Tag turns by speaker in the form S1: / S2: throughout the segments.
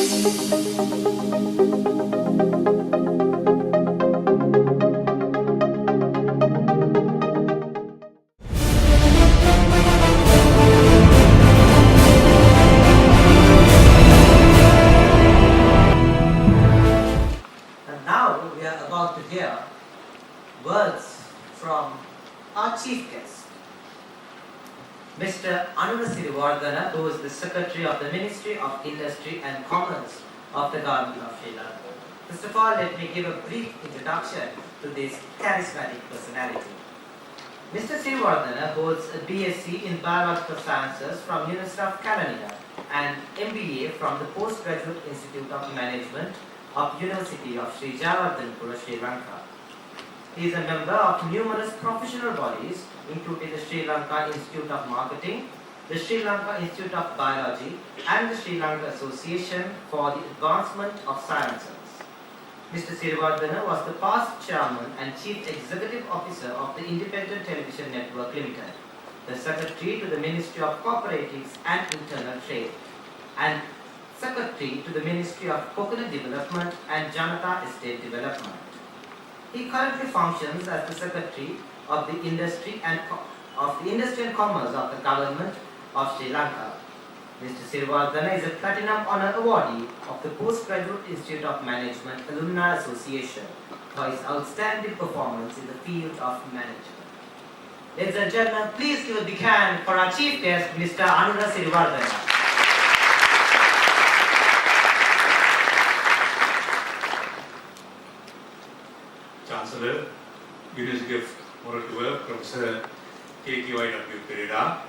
S1: And now we are about to hear words from our chief guest, Mr. Anura Siriwardana, who is the Secretary of the Ministry of Industry and Commerce of the Government of Sri Lanka. First of all, let me give a brief introduction to this charismatic personality. Mr. Siriwardana holds a BSc in Biological Sciences from University of Canada and MBA from the Postgraduate Institute of Management of University of Sri Jayewardenepura, Sri Lanka. He is a member of numerous professional bodies, including the Sri Lanka Institute of Marketing, the Sri Lanka Institute of Biology, and the Sri Lanka Association for the Advancement of Sciences. Mr. Siriwardana was the past chairman and chief executive officer of the Independent Television Network Limited, the secretary to the Ministry of Cooperatives and Internal Trade, and secretary to the Ministry of Coconut Development and Janata Estate Development. He currently functions as the secretary of the Industry and Commerce of the Government of Sri Lanka. Mr. Siriwardana is a Platinum Honour Awardee of the Postgraduate Institute of Management Alumni Association for his outstanding performance in the field of management. Ladies and gentlemen, please give a big hand for our chief guest, Mr. Anura Siriwardana.
S2: Chancellor, University of Moratuwa, Professor K.K.Y.W. Pereira,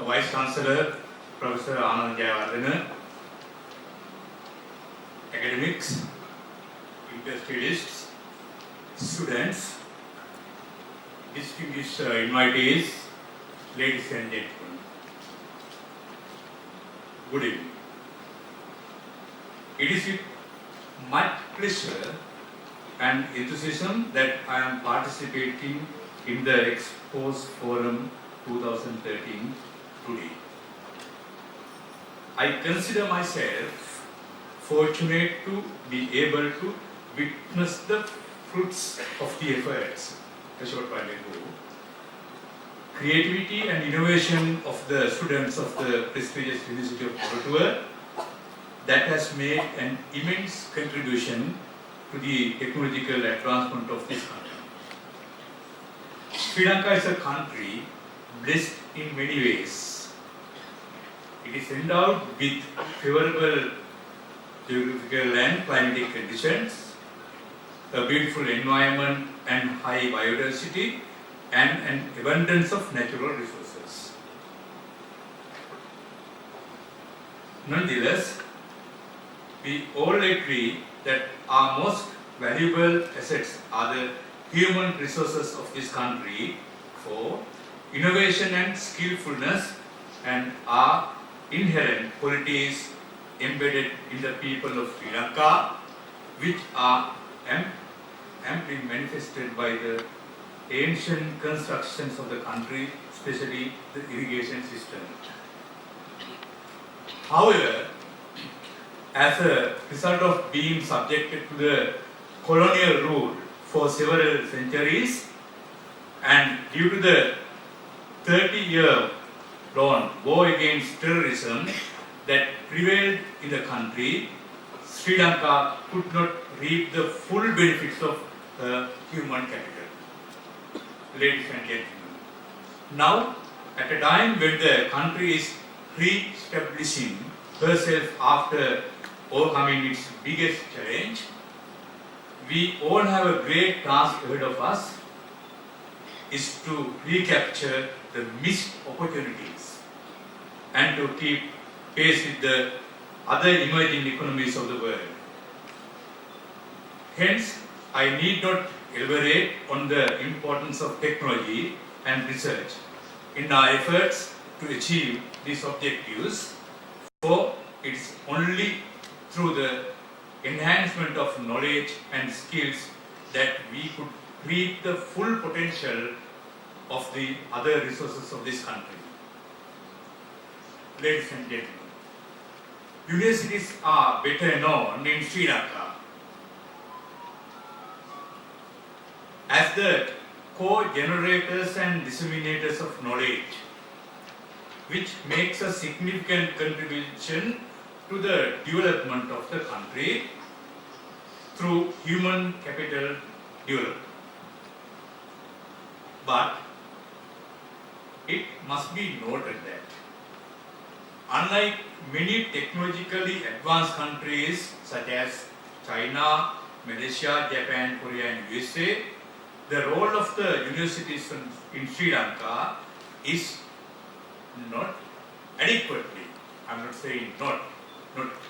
S2: Vice Chancellor, Professor Anand Jayawardena, academics, industrialists, students, distinguished invitees, ladies and gentlemen. Good evening. It is with much pleasure and enthusiasm that I am participating in the Expos Forum 2013 today. I consider myself fortunate to be able to witness the fruits of the efforts a short while ago. Creativity and innovation of the students of the prestigious University of Moratuwa that has made an immense contribution to the technological advancement of this country. Sri Lanka is a country blessed in many ways. It is endowed with favorable geographical and climatic conditions, a beautiful environment and high biodiversity, and an abundance of natural resources. Nonetheless, we all agree that our most valuable assets are the human resources of this country for innovation and skillfulness, and our inherent qualities embedded in the people of Sri Lanka, which are amply manifested by the ancient constructions of the country, especially the irrigation system. However, as a result of being subjected to the colonial rule for several centuries, and due to the 30-year-long war against terrorism that prevailed in the country, Sri Lanka could not reap the full benefits of human capital. Ladies and gentlemen, now at a time when the country is re-establishing herself after overcoming its biggest challenge, we all have a great task ahead of us, is to recapture the missed opportunities and to keep pace with the other emerging economies of the world. Hence, I need not elaborate on the importance of technology and research in our efforts to achieve these objectives, for it is only through the enhancement of knowledge and skills that we could reap the full potential of the other resources of this country. Ladies and gentlemen, universities are better known in Sri Lanka as the co-generators and disseminators of knowledge, which makes a significant contribution to the development of the country through human capital development. But it must be noted that unlike many technologically advanced countries such as China, Malaysia, Japan, Korea and USA, the role of the universities in Sri Lanka is not adequately, I'm not saying not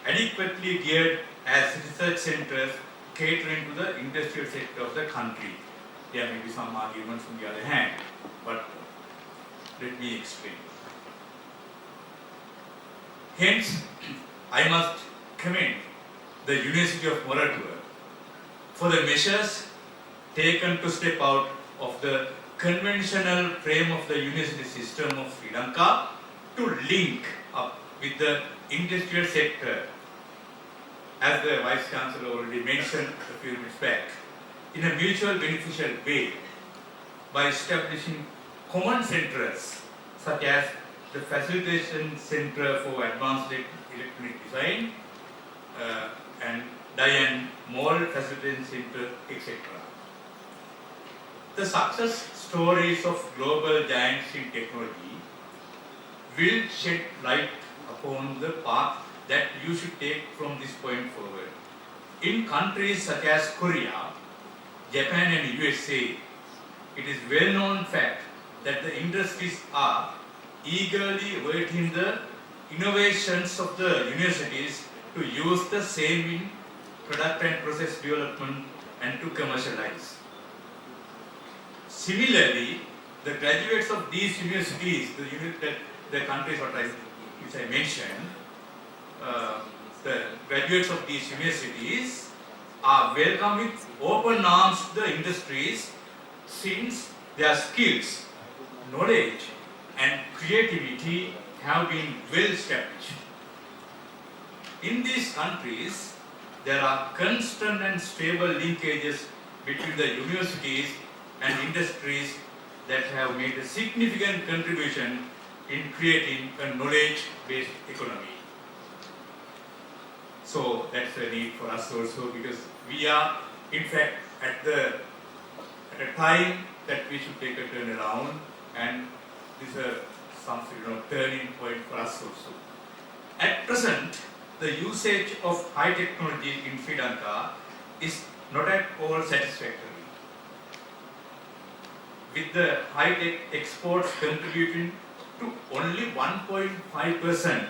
S2: adequately geared as research centers catering to the industrial sector of the country. There may be some arguments on the other hand, but let me explain. Hence, I must commend the University of Moratuwa for the measures taken to step out of the conventional frame of the university system of Sri Lanka to link up with the industrial sector, as the Vice Chancellor already mentioned a few minutes back, in a mutual beneficial way by establishing common centers such as the Facilitation Center for Advanced Electronic Design and Diane Mall Facilitation Center, etc. The success stories of global giants in technology will shed light upon the path that you should take from this point forward. In countries such as Korea, Japan and USA, it is well-known fact that the industries are eagerly awaiting the innovations of the universities to use the same in product and process development and to commercialize. Similarly, the graduates of these universities, the countries which I mentioned, the graduates of these universities are welcome with open arms to the industries since their skills, knowledge and creativity have been well established. In these countries, there are constant and stable linkages between the universities and industries that have made a significant contribution in creating a knowledge-based economy. So that's a need for us also, because we are in fact at a time that we should take a turn around, and this is some turning point for us also. At present, the usage of high technology in Sri Lanka is not at all satisfactory, with the high-tech exports contributing to only 1.5%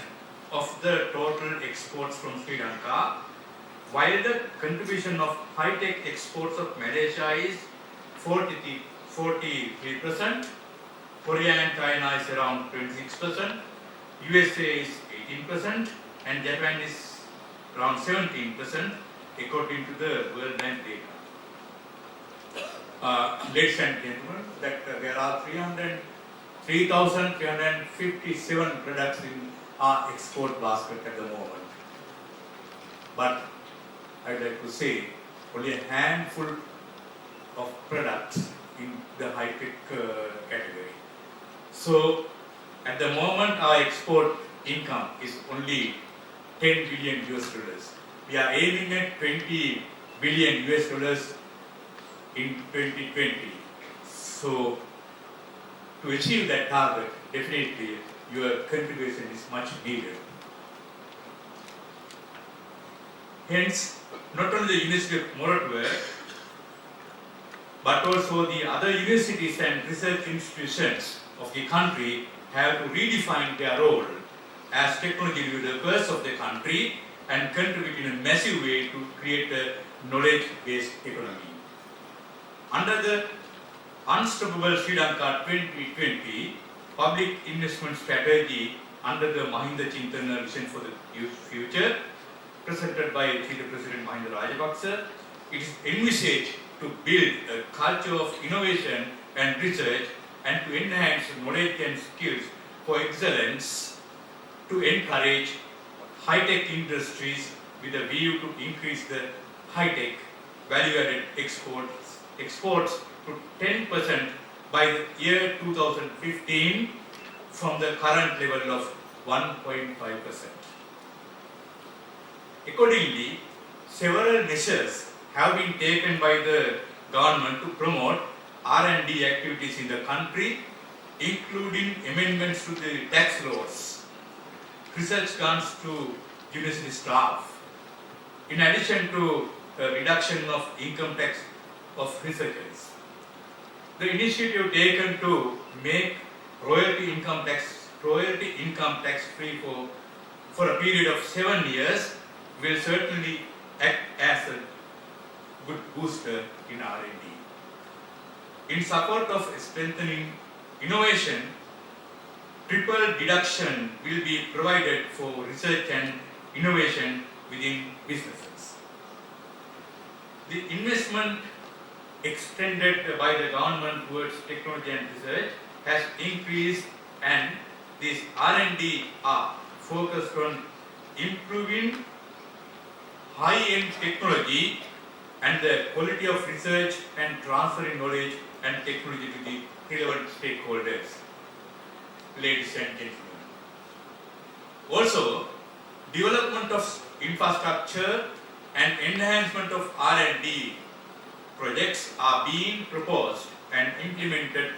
S2: of the total exports from Sri Lanka, while the contribution of high-tech exports of Malaysia is 43%, Korea and China is around 26%, USA is 18%, and Japan is around 17%, according to the World Bank data. Ladies and gentlemen, that there are 3,357 products in our export basket at the moment. But I'd like to say only a handful of products in the high-tech category. So at the moment our export income is only 10 billion US dollars. We are aiming at 20 billion US dollars in 2020. So to achieve that target, definitely your contribution is much needed. Hence, not only the University of Moratuwa, but also the other universities and research institutions of the country have to redefine their role as technology developers of the country and contribute in a massive way to create a knowledge-based economy. Under the Unstoppable Sri Lanka 2020 public investment strategy under the Mahinda Chintana Vision for the Future, presented by Chief President Mahinda Rajapaksa, it is envisaged to build a culture of innovation and research and to enhance knowledge and skills for excellence, to encourage high-tech industries with a view to increase the high-tech value-added exports to 10% by the year 2015 from the current level of 1.5%. Accordingly, several measures have been taken by the government to promote R&D activities in the country, including amendments to the tax laws, research grants to university staff, in addition to the reduction of income tax of researchers. The initiative taken to make royalty income tax free for a period of 7 years will certainly act as a good booster in R&D. In support of strengthening innovation, triple deduction will be provided for research and innovation within businesses. The investment extended by the government towards technology and research has increased, and these R&D are focused on improving high-end technology and the quality of research and transferring knowledge and technology to the relevant stakeholders. Ladies and gentlemen. Also, development of infrastructure and enhancement of R&D projects are being proposed and implemented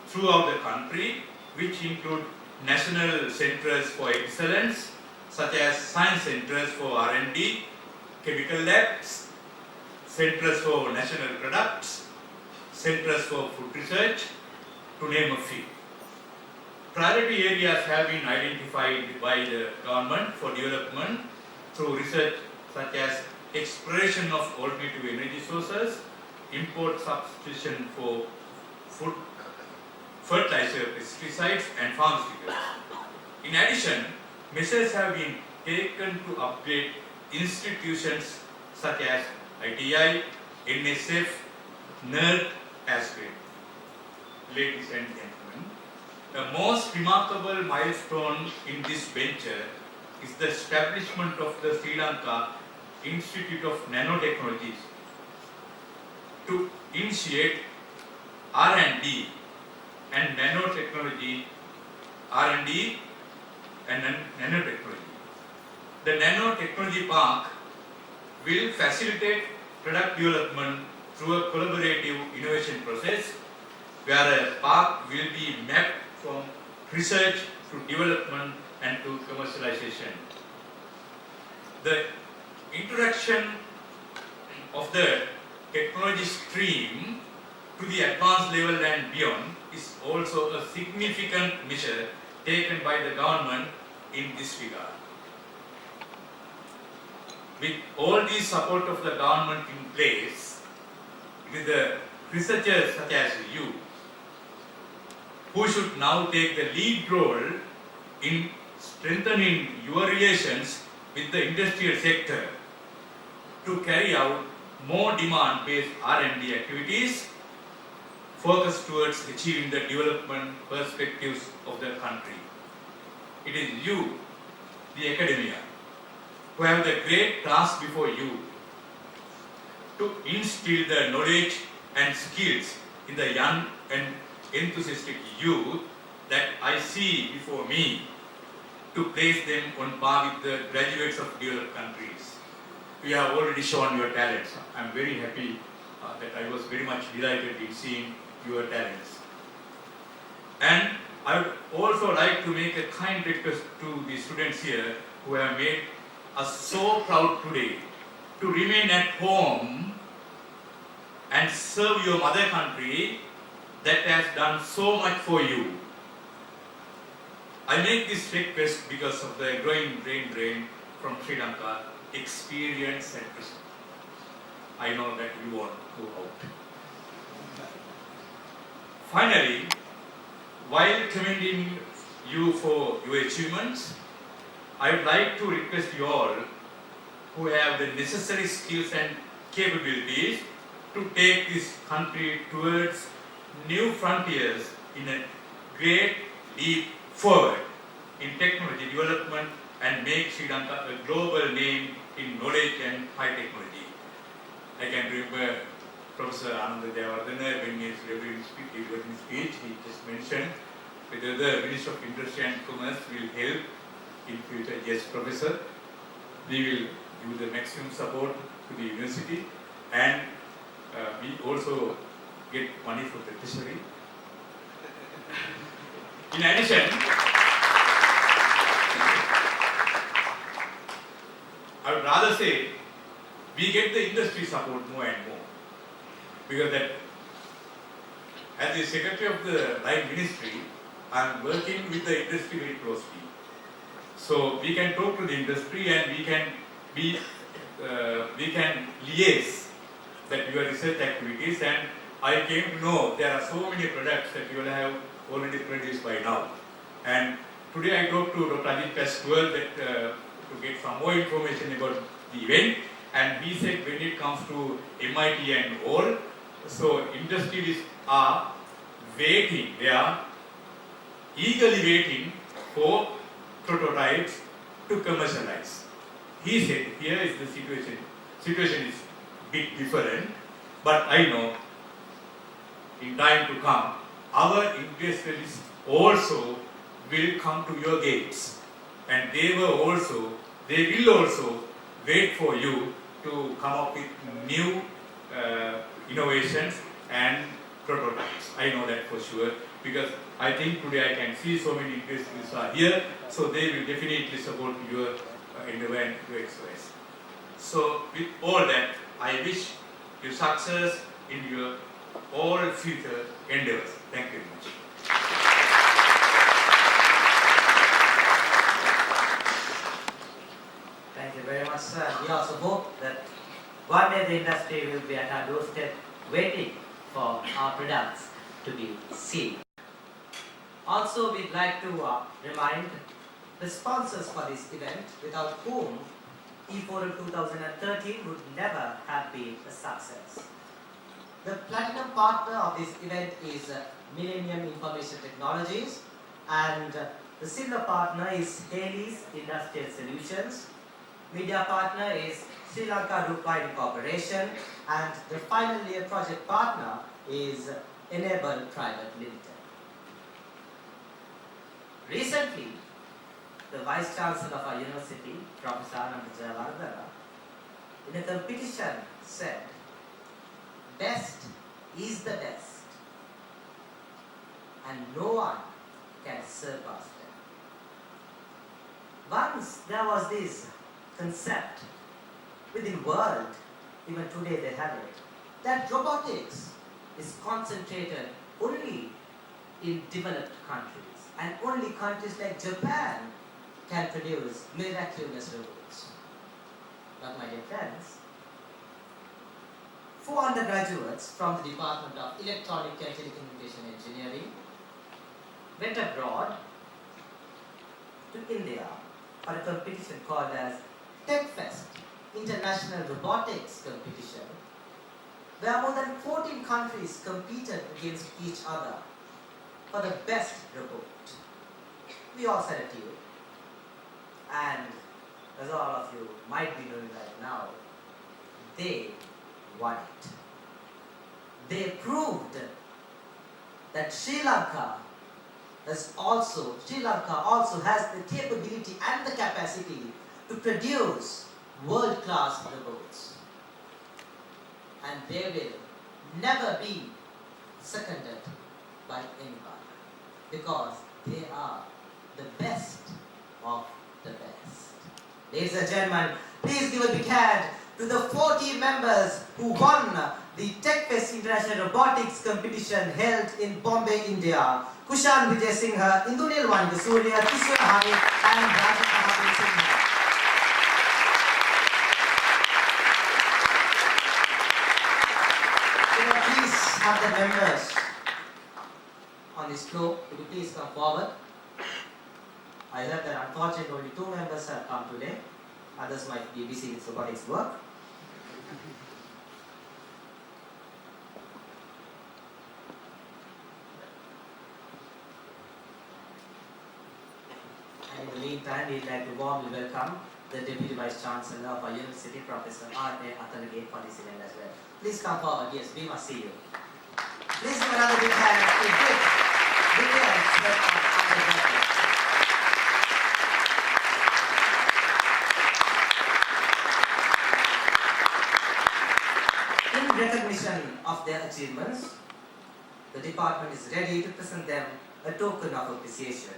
S2: throughout the country, which include national centers for excellence, such as science centers for R&D, chemical labs, centers for national products, centers for food research, to name a few. Priority areas have been identified by the government for development through research such as exploration of alternative energy sources, import substitution for food, fertilizer, pesticides and pharmaceuticals. In addition, measures have been taken to upgrade institutions such as ITI, NSF, NERD as well. Ladies and gentlemen, the most remarkable milestone in this venture is the establishment of the Sri Lanka Institute of Nanotechnologies to initiate R&D and nanotechnology, R&D and nanotechnology. The nanotechnology park will facilitate product development through a collaborative innovation process where a park will be mapped from research to development and to commercialization. The introduction of the technology stream to the advanced level and beyond is also a significant measure taken by the government in this regard. With all the support of the government in place, it is the researchers such as you who should now take the lead role in strengthening your relations with the industrial sector to carry out more demand-based R&D activities focused towards achieving the development perspectives of the country. It is you, the academia, who have the great task before you to instill the knowledge and skills in the young and enthusiastic youth that I see before me, to place them on par with the graduates of developed countries. You have already shown your talents. I am very happy that I was very much delighted in seeing your talents. And I would also like to make a kind request to the students here who have made us so proud today to remain at home and serve your mother country that has done so much for you. I make this request because of the growing brain drain from Sri Lanka, experience and wisdom. I know that you won't go out. Finally, while commending you for your achievements, I would like to request you all who have the necessary skills and capabilities to take this country towards new frontiers in a great leap forward in technology development and make Sri Lanka a global name in knowledge and high technology. I can remember Professor Ananda Jayawardena when he was delivering his speech, he just mentioned whether the Ministry of Industry and Commerce will help in future. Yes, Professor, we will give the maximum support to the university, and we also get money from the treasury. In addition, I would rather say we get the industry support more and more, because that as the Secretary of the Line Ministry, I am working with the industry very closely. So we can talk to the industry and we can liaise that your research activities, and I came to know there are so many products that you will have already produced by now. And today I talked to Dr. Ajit Pascual that to get some more information about the event, and he said when it comes to MIT and all, so industries are waiting, they are eagerly waiting for prototypes to commercialize. He said here is the situation. Situation is bit different, but I know in time to come, our industrialists also will come to your gates, and they will also wait for you to come up with new innovations and prototypes. I know that for sure, because I think today I can see so many industrialists are here, so they will definitely support your endeavor and your exercise. So with all that, I wish you success in your all future endeavors. Thank you very much.
S1: Thank you very much, sir. We also hope that one day the industry will be at our doorstep waiting for our products to be seen. Also, we'd like to remind the sponsors for this event, without whom eForum 2013 would never have been a success. The platinum partner of this event is Millennium Information Technologies, and the silver partner is Haley's Industrial Solutions. Media partner is Sri Lanka Rupine Corporation, and the final year project partner is Enable Private Limited. Recently, the Vice Chancellor of our university, Professor Ananda Jayawardena, in a competition said, "Best is the best, and no one can surpass them." Once there was this concept within the world, even today they have it, that robotics is concentrated only in developed countries, and only countries like Japan can produce miraculous robots. But my dear friends, 4 undergraduates from the Department of Electronic and Telecommunication Engineering went abroad to India for a competition called as TechFest, International Robotics Competition, where more than 14 countries competed against each other for the best robot. We all said it to you, and as all of you might be knowing right now, they won it. They proved that Sri Lanka also has the capability and the capacity to produce world-class robots. And they will never be seconded by anybody, because they are the best of the best. Ladies and gentlemen, please give a big hand to the 40 members who won the TechFest International Robotics Competition held in Bombay, India. Kushan Vijay Singha, Indunil Surya, Kishore Hari, and Rajan Mahadev Singha. Can I please have the members on this floor? Could you please come forward? I heard that unfortunately only 2 members have come today. Others might be busy with robotics work. And in the meantime, time, we'd like to warmly welcome the Deputy Vice Chancellor of our University, Professor R.A. Athalage, for this event as well. Please come forward. Yes, we must see you. Please give another big hand to brilliant undergraduates. In recognition of their achievements, the department is ready to present them a token of appreciation.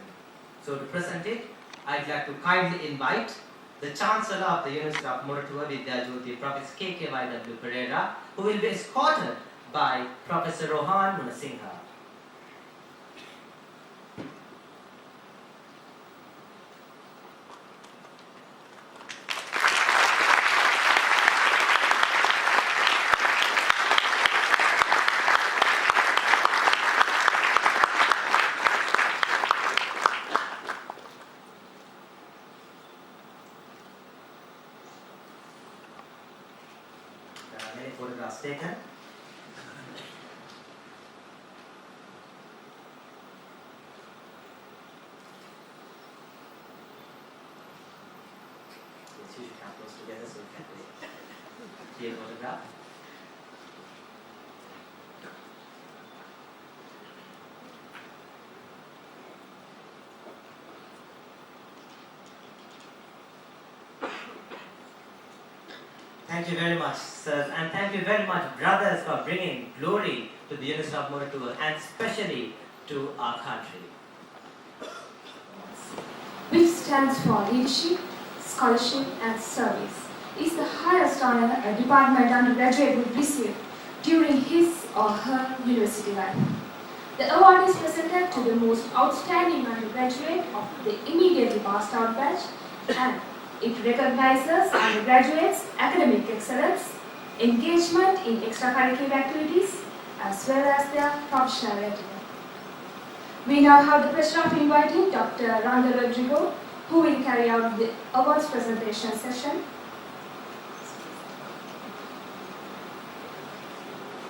S1: So to present it, I'd like to kindly invite the Chancellor of the University of Moratuwa, Vidya Jyoti, Professor K.K.Y.W. Pereira, who will be escorted by Professor Rohan Munasinghe. Many photographs taken. Yes, you should come close together so you can take clear photograph. Thank you very much, sirs, and thank you very much, brothers, for bringing glory to the University of Moratuwa and especially to our country.
S3: Which stands for leadership, scholarship and service, is the highest honor a department undergraduate would receive during his or her university life. The award is presented to the most outstanding undergraduate of the immediately passed out batch, and it recognizes undergraduates' academic excellence, engagement in extracurricular activities, as well as their professional readiness. We now have the pleasure of inviting Dr. Randall Rodrigo, who will carry out the awards presentation session.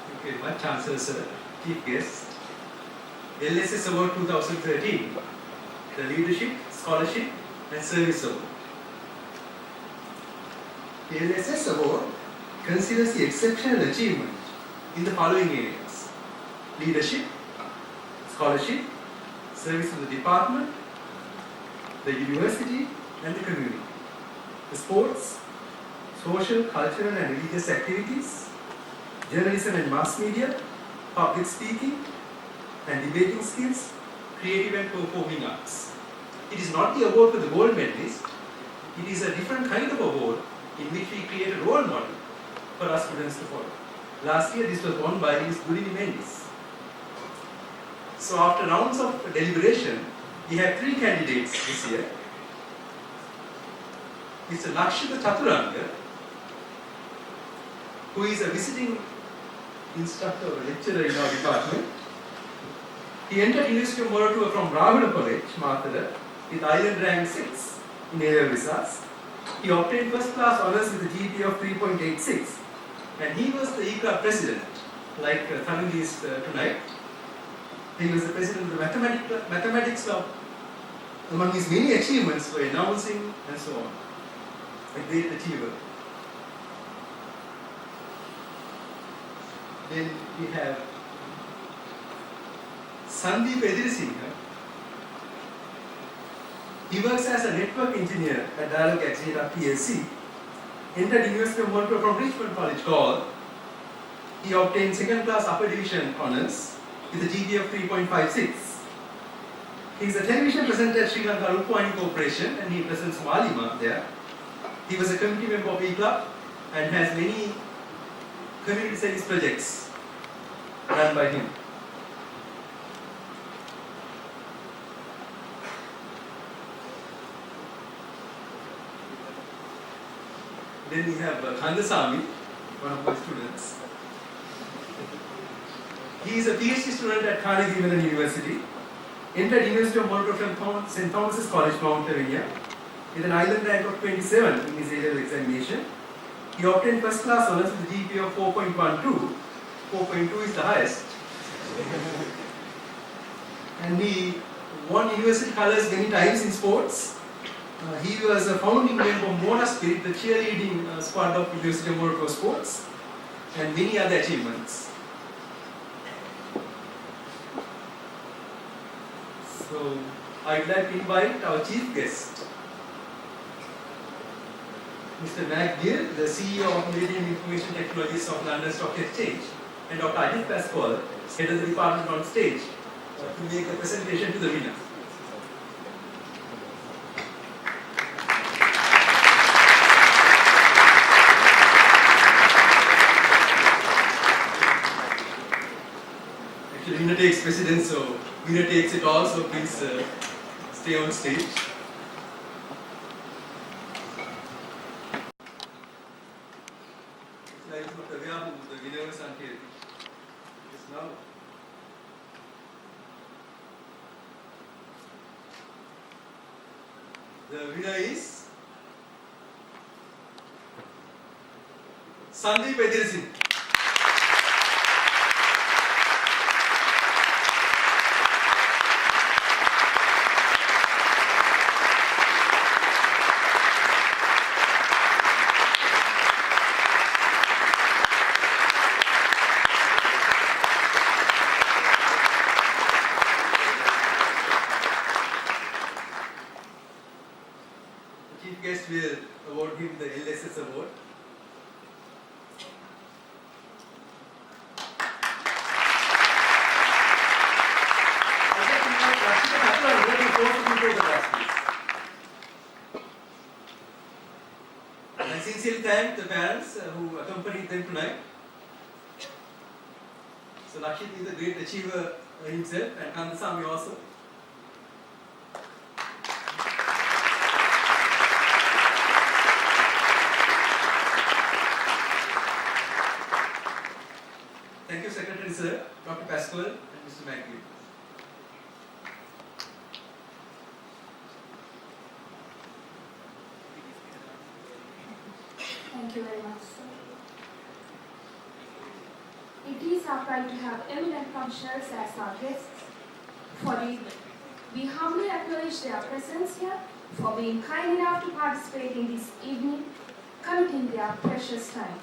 S4: Thank you very much, Chancellor Sir, Chief Guest. LSS Award 2013, the Leadership, Scholarship and Service Award. The LSS Award considers the exceptional achievement in the following areas: leadership, scholarship, service to the department, the university and the community, the sports, social, cultural and religious activities, journalism and mass media, public speaking and debating skills, creative and performing arts. It is not the award for the gold medalist. It is a different kind of award in which we create a role model for our students to follow. Last year this was won by Ms. Gulini Mendes. So after rounds of deliberation, we have 3 candidates this year. Mr. Lakshita Chaturanga, who is a visiting instructor or lecturer in our department. He entered University of Moratuwa from Ravana College, Mathura, with island rank 6 in A-level results. He obtained first class honours with a GPA of 3.86, and he was the E-Club president, like Thanvi is tonight. He was the president of the mathematics club. Among his many achievements were announcing and so on. A great achiever. Then we have Sandeep Edirisinghe. He works as a network engineer at Dialog Axeta PLC. Entered University of Moratuwa from Richmond College, Gaul. He obtained second class upper division honours with a GPA of 3.56. He is a television presenter at Sri Lanka Rupawahini Corporation and he presents Malima there. He was a committee member of E-Club and has many community service projects run by him. Then we have Kandasamy, one of my students. He is a PhD student at Carnegie Mellon University. Entered University of Moratuwa from St. Thomas's College, Mount Lavinia, with an island rank of 27 in his A-level examination. He obtained first class honours with a GPA of 4.12. 4.2 is the highest. And he won university colours many times in sports. He was a founding member of Mona Spirit, the cheerleading squad of University of Morocco Sports, and many other achievements. So, I'd like to invite our chief guest, Mr. Mac Gill, the CEO of Media and Information Technologies of London Stock Exchange, and Dr. Ajit Pasquale, head of the department, on stage to make a presentation to the winner. Actually, winner takes precedence, so winner takes it all, so please stay on stage. Like Dr. Vyabu, the winner was until just now. The winner is Sandeep Edirasin. Chief guest will award him the LSS award. I'd like to invite Rashida Thakur here to close the intro of the class, please. I sincerely thank the parents who accompanied them tonight. So Lakshit is a great achiever himself, and Kandasamy also. Thank you, Secretary Sir, Dr. Pasquale, and Mr. McGill.
S3: Thank you very much, sir. It is our pride to have eminent functionaries as our guests for the evening. We humbly acknowledge their presence here, for being kind enough to participate in this evening, committing their precious time.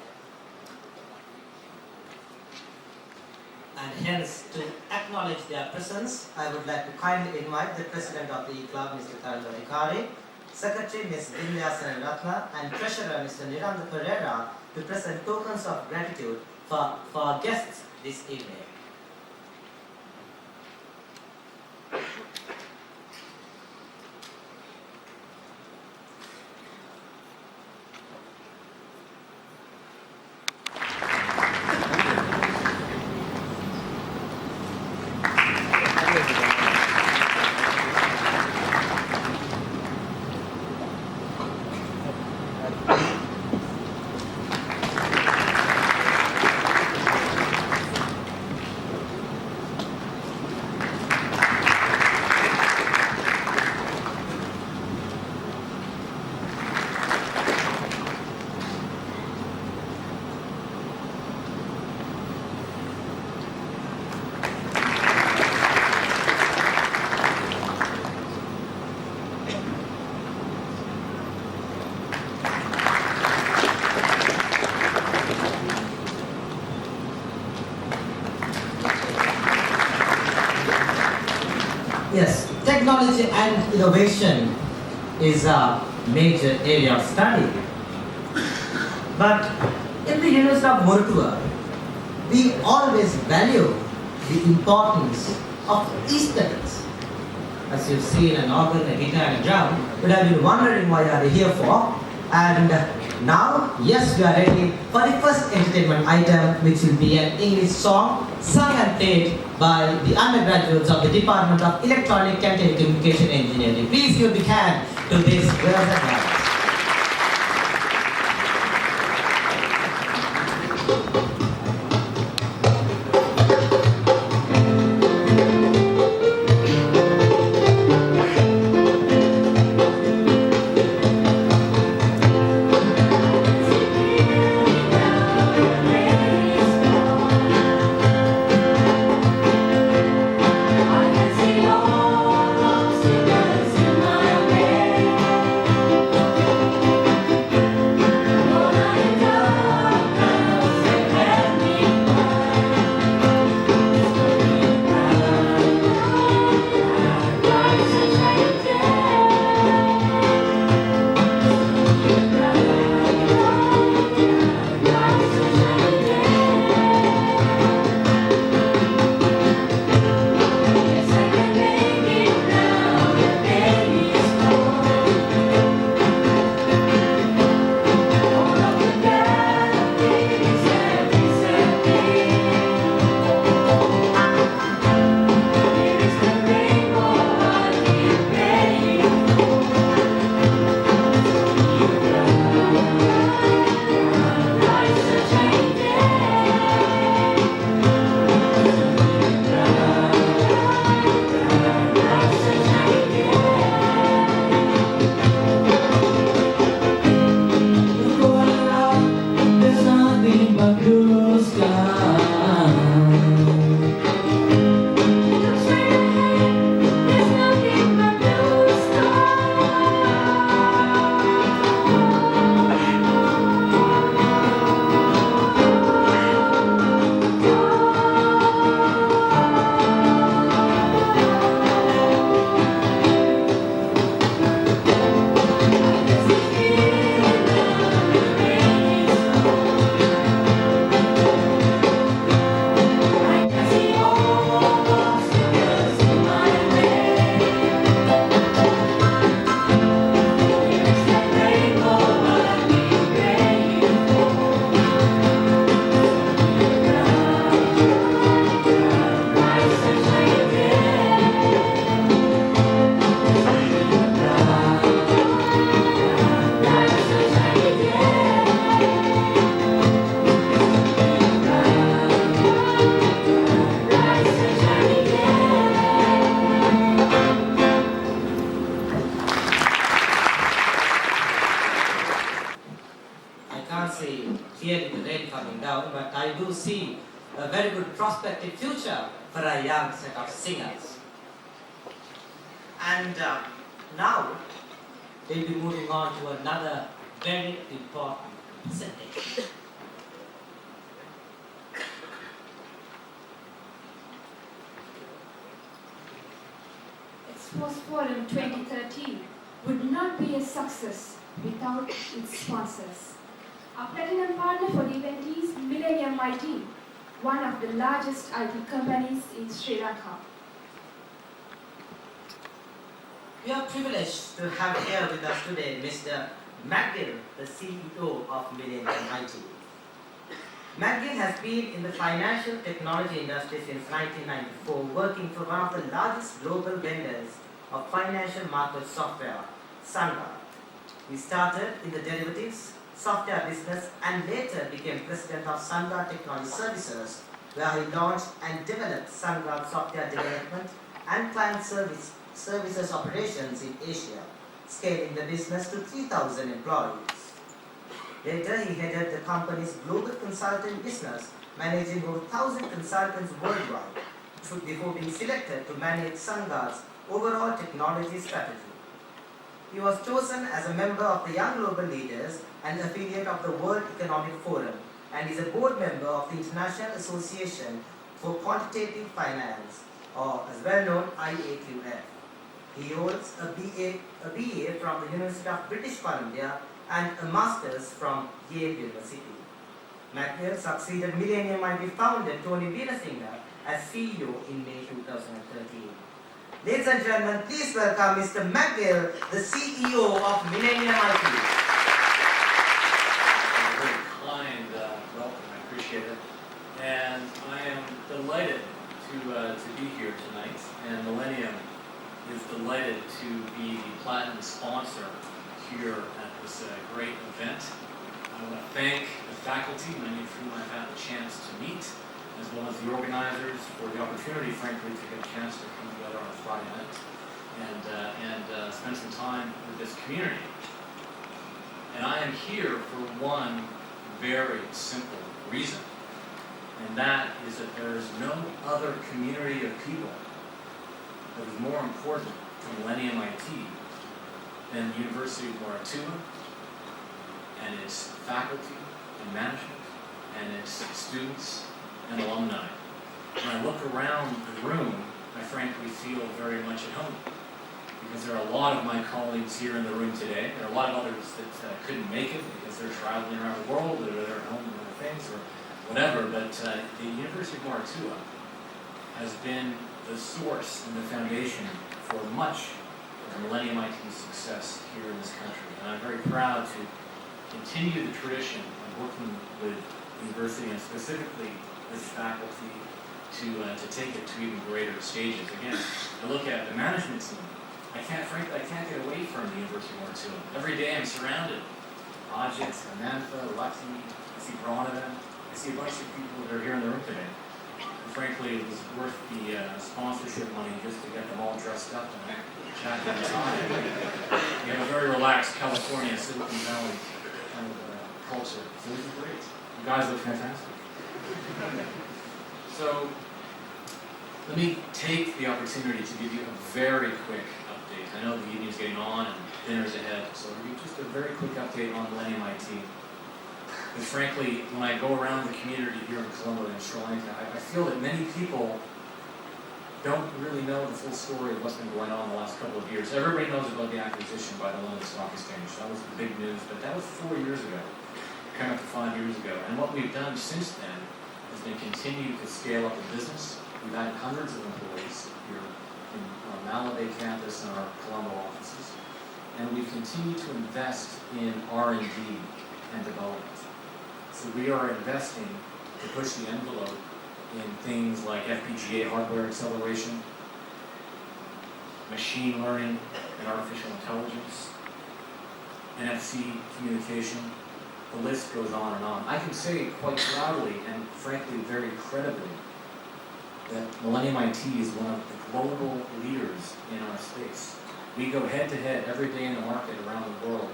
S1: And hence, to acknowledge their presence, I would like to kindly invite the President of the club, Mr. Carlo Ricari, Secretary Ms. Indya Senaratna, and Treasurer Mr. Niranda Pereira to present tokens of gratitude for our guests this evening. Yes, technology and innovation is a major area of study. But in the University of Mortua, we always value the importance of aesthetics. As you've seen an organ, a guitar, and a drum, you would have been wondering why are they here for. And now, yes, we are ready for the first entertainment item, which will be an English song sung and played by the undergraduates of the Department of Electronic and Telecommunication Engineering. Please give a big hand to this well-advised.
S5: I can see all obstacles in my way.
S1: see clearly the rain coming down, but I do see a very good prospective future for a young set of singers. And now we'll be moving on to another very important presentation.
S3: Expo's Forum 2013 would not be a success without its sponsors. Our platinum partner for the event is Millennium IT, one of the largest IT companies in Sri Lanka.
S1: We are privileged to have here with us today Mr. McGill, the CEO of Millennium IT. McGill has been in the financial technology industry since 1994, working for one of the largest global vendors of financial market software, SunGard. He started in the derivatives software business and later became president of SunGard Technology Services, where he launched and developed SunGard software development and client services operations in Asia, scaling the business to 3,000 employees. Later, he headed the company's global consulting business, managing over 1,000 consultants worldwide, before being selected to manage SunGard's overall technology strategy. He was chosen as a member of the Young Global Leaders and affiliate of the World Economic Forum, and is a board member of the International Association for Quantitative Finance, or as well known IAQF. He holds a BA from the University of British Columbia and a master's from Yale University. McGill succeeded Millennium IT founder Tony Weerasinghe as CEO in May 2013. Ladies and gentlemen, please welcome Mr. McGill, the CEO of Millennium IT.
S5: Very kind welcome, I appreciate it. And I am delighted to be here tonight, and Millennium is delighted to be the platinum sponsor here at this great event. I want to thank the faculty, many of whom I've had the chance to meet, as well as the organizers for the opportunity, frankly, to get a chance to come together on a Friday night and spend some time with this community. And I am here for one very simple reason, and that is that there is no other community of people that is more important to Millennium IT than the University of Moratuwa and its faculty and management and its students and alumni. When I look around the room, I frankly feel very much at home, because there are a lot of my colleagues here in the room today. There are a lot of others that couldn't make it because they're traveling around the world, or they're at home doing other things, or whatever. But the University of Moratuwa has been the source and the foundation for much of Millennium IT's success here in this country. And I'm very proud to continue the tradition of working with the university, and specifically with faculty, to take it to even greater stages. Again, I look at the management team. I can't get away from the University of Moratuwa. Every day I'm surrounded. Ajit, Amantha, Lati, I see Bronwyn, I see a bunch of people that are here in the room today. And frankly, it was worth the sponsorship money just to get them all dressed up and chat at the time. We have a very relaxed California, Silicon Valley kind of culture. So this is great. You guys look fantastic. So let me take the opportunity to give you a very quick update. I know the evening's getting on and dinner's ahead, so I'll give you just a very quick update on Millennium IT. Because frankly, when I go around the community here in Colombo and Sri Lanka, I feel that many people don't really know the full story of what's been going on in the last couple of years. Everybody knows about the acquisition by the London Stock Exchange. That was the big news, but that was 4 years ago, coming up to 5 years ago. And what we've done since then has been continue to scale up the business. We've had hundreds of employees here in our Malabay campus and our Colombo offices. And we've continued to invest in R&D and development. So we are investing to push the envelope in things like FPGA hardware acceleration, machine learning and artificial intelligence, NFC communication. The list goes on and on. I can say quite proudly and frankly very credibly that Millennium IT is one of the global leaders in our space. We go head to head every day in the market around the world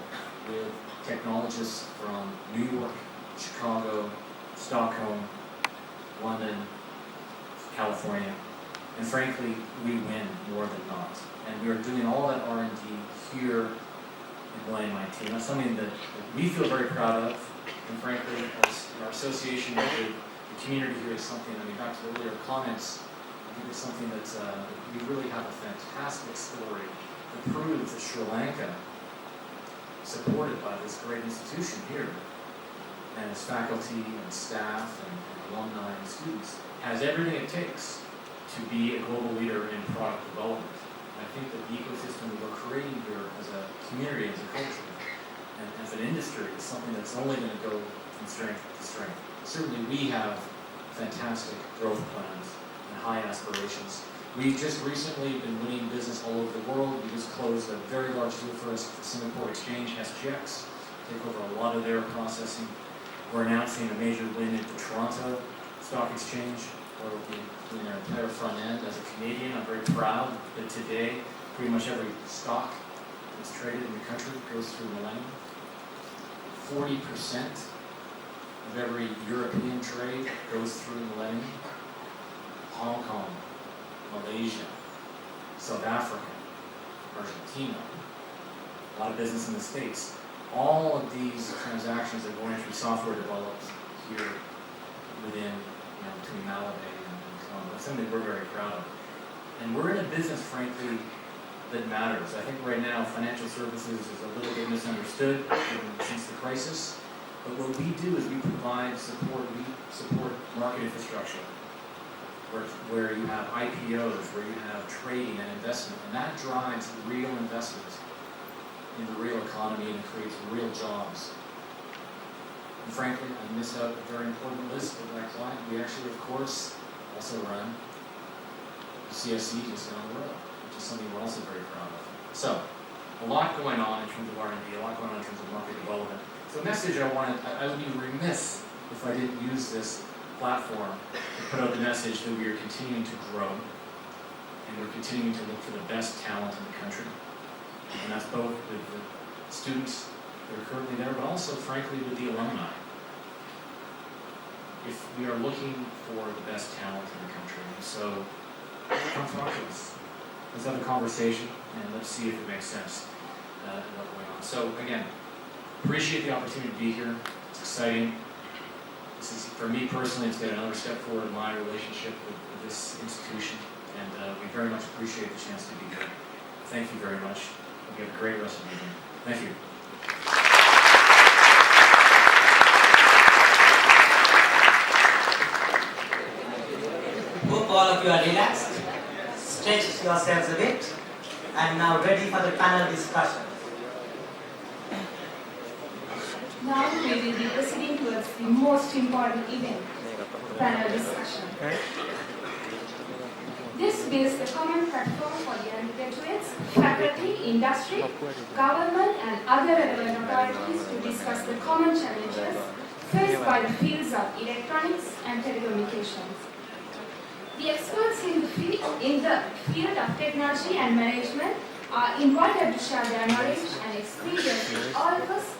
S5: with technologists from New York, Chicago, Stockholm, London, California, and frankly, we win more than not. And we are doing all that R&D here in Millennium IT. And that's something that we feel very proud of, and frankly, our association with the community here is something, I mean, back to earlier comments, I think it's something that we really have a fantastic story that proves that Sri Lanka, supported by this great institution here, and its faculty and staff and alumni and students, has everything it takes to be a global leader in product development. And I think that the ecosystem that we're creating here as a community, as a culture, and as an industry is something that's only going to go from strength to strength. Certainly we have fantastic growth plans and high aspirations. We've just recently been winning business all over the world. We just closed a very large deal for us for Singapore Exchange, SGX, take over a lot of their processing. We're announcing a major win at the Toronto Stock Exchange, where we'll be doing our entire front end. As a Canadian, I'm very proud that today, pretty much every stock that's traded in the country goes through Millennium. 40% of every European trade goes through Millennium. Hong Kong, Malaysia, South Africa, Argentina, a lot of business in the States. All of these transactions are going through software developed here within, between Malabay and Colombo. That's something we're very proud of. And we're in a business, frankly, that matters. I think right now financial services is a little bit misunderstood since the crisis. But what we do is we provide support, we support market infrastructure, where you have IPOs, where you have trading and investment, and that drives real investment in the real economy and it creates real jobs. And frankly, I missed out a very important list of that client. We actually, of course, also run the CSE just down the road, which is something we're also very proud of. So, a lot going on in terms of R&D, a lot going on in terms of market development. So a message I would be remiss if I didn't use this platform to put out the message that we are continuing to grow and we're continuing to look for the best talent in the country. And that's both with the students that are currently there, but also, frankly, with the alumni. If we are looking for the best talent in the country, so come talk to us. Let's have a conversation and let's see if it makes sense what's going on. So again, appreciate the opportunity to be here. It's exciting. This is, for me personally, it's been another step forward in my relationship with this institution, and we very much appreciate the chance to be here. Thank you very much. Hope you have a great rest of the evening. Thank you.
S1: Hope all of you are relaxed, stretch yourselves a bit, and now ready for the panel discussion.
S3: Now we will be proceeding towards the most important event, panel discussion. This builds the common platform for the undergraduates, faculty, industry, government and other relevant authorities to discuss the common challenges faced by the fields of electronics and telecommunications. The experts in the field of technology and management are invited to share their knowledge and experience with all of us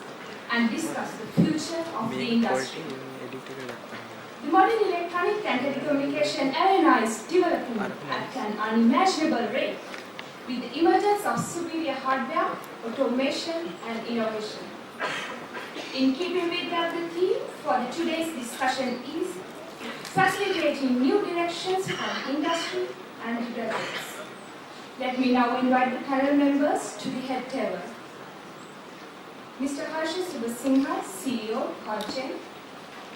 S3: and discuss the future of the industry. The modern electronic and telecommunication arena is developing at an unimaginable rate with the emergence of superior hardware, automation and innovation. In keeping with that, the theme for today's discussion is facilitating new directions for industry and graduates. Let me now invite the panel members to the head table. Mr. Harshi Subhasingha, CEO, Hodgen.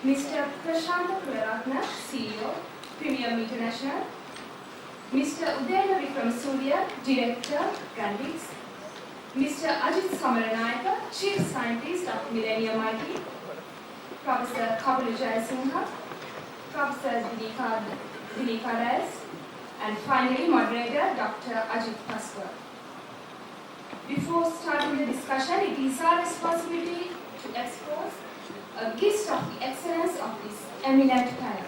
S3: Mr. Prashanta Kularatna, CEO, Premium International. Mr. Udayana Vikramasuriya, Director, Grandix. Mr. Ajit Samaranayaka, Chief Scientist of Millennium IT. Professor Kapil Jayasingha, Professor Dilika Reyes, and finally moderator Dr. Ajit Paswar. Before starting the discussion, it is our responsibility to expose a gist of the excellence of this eminent panel.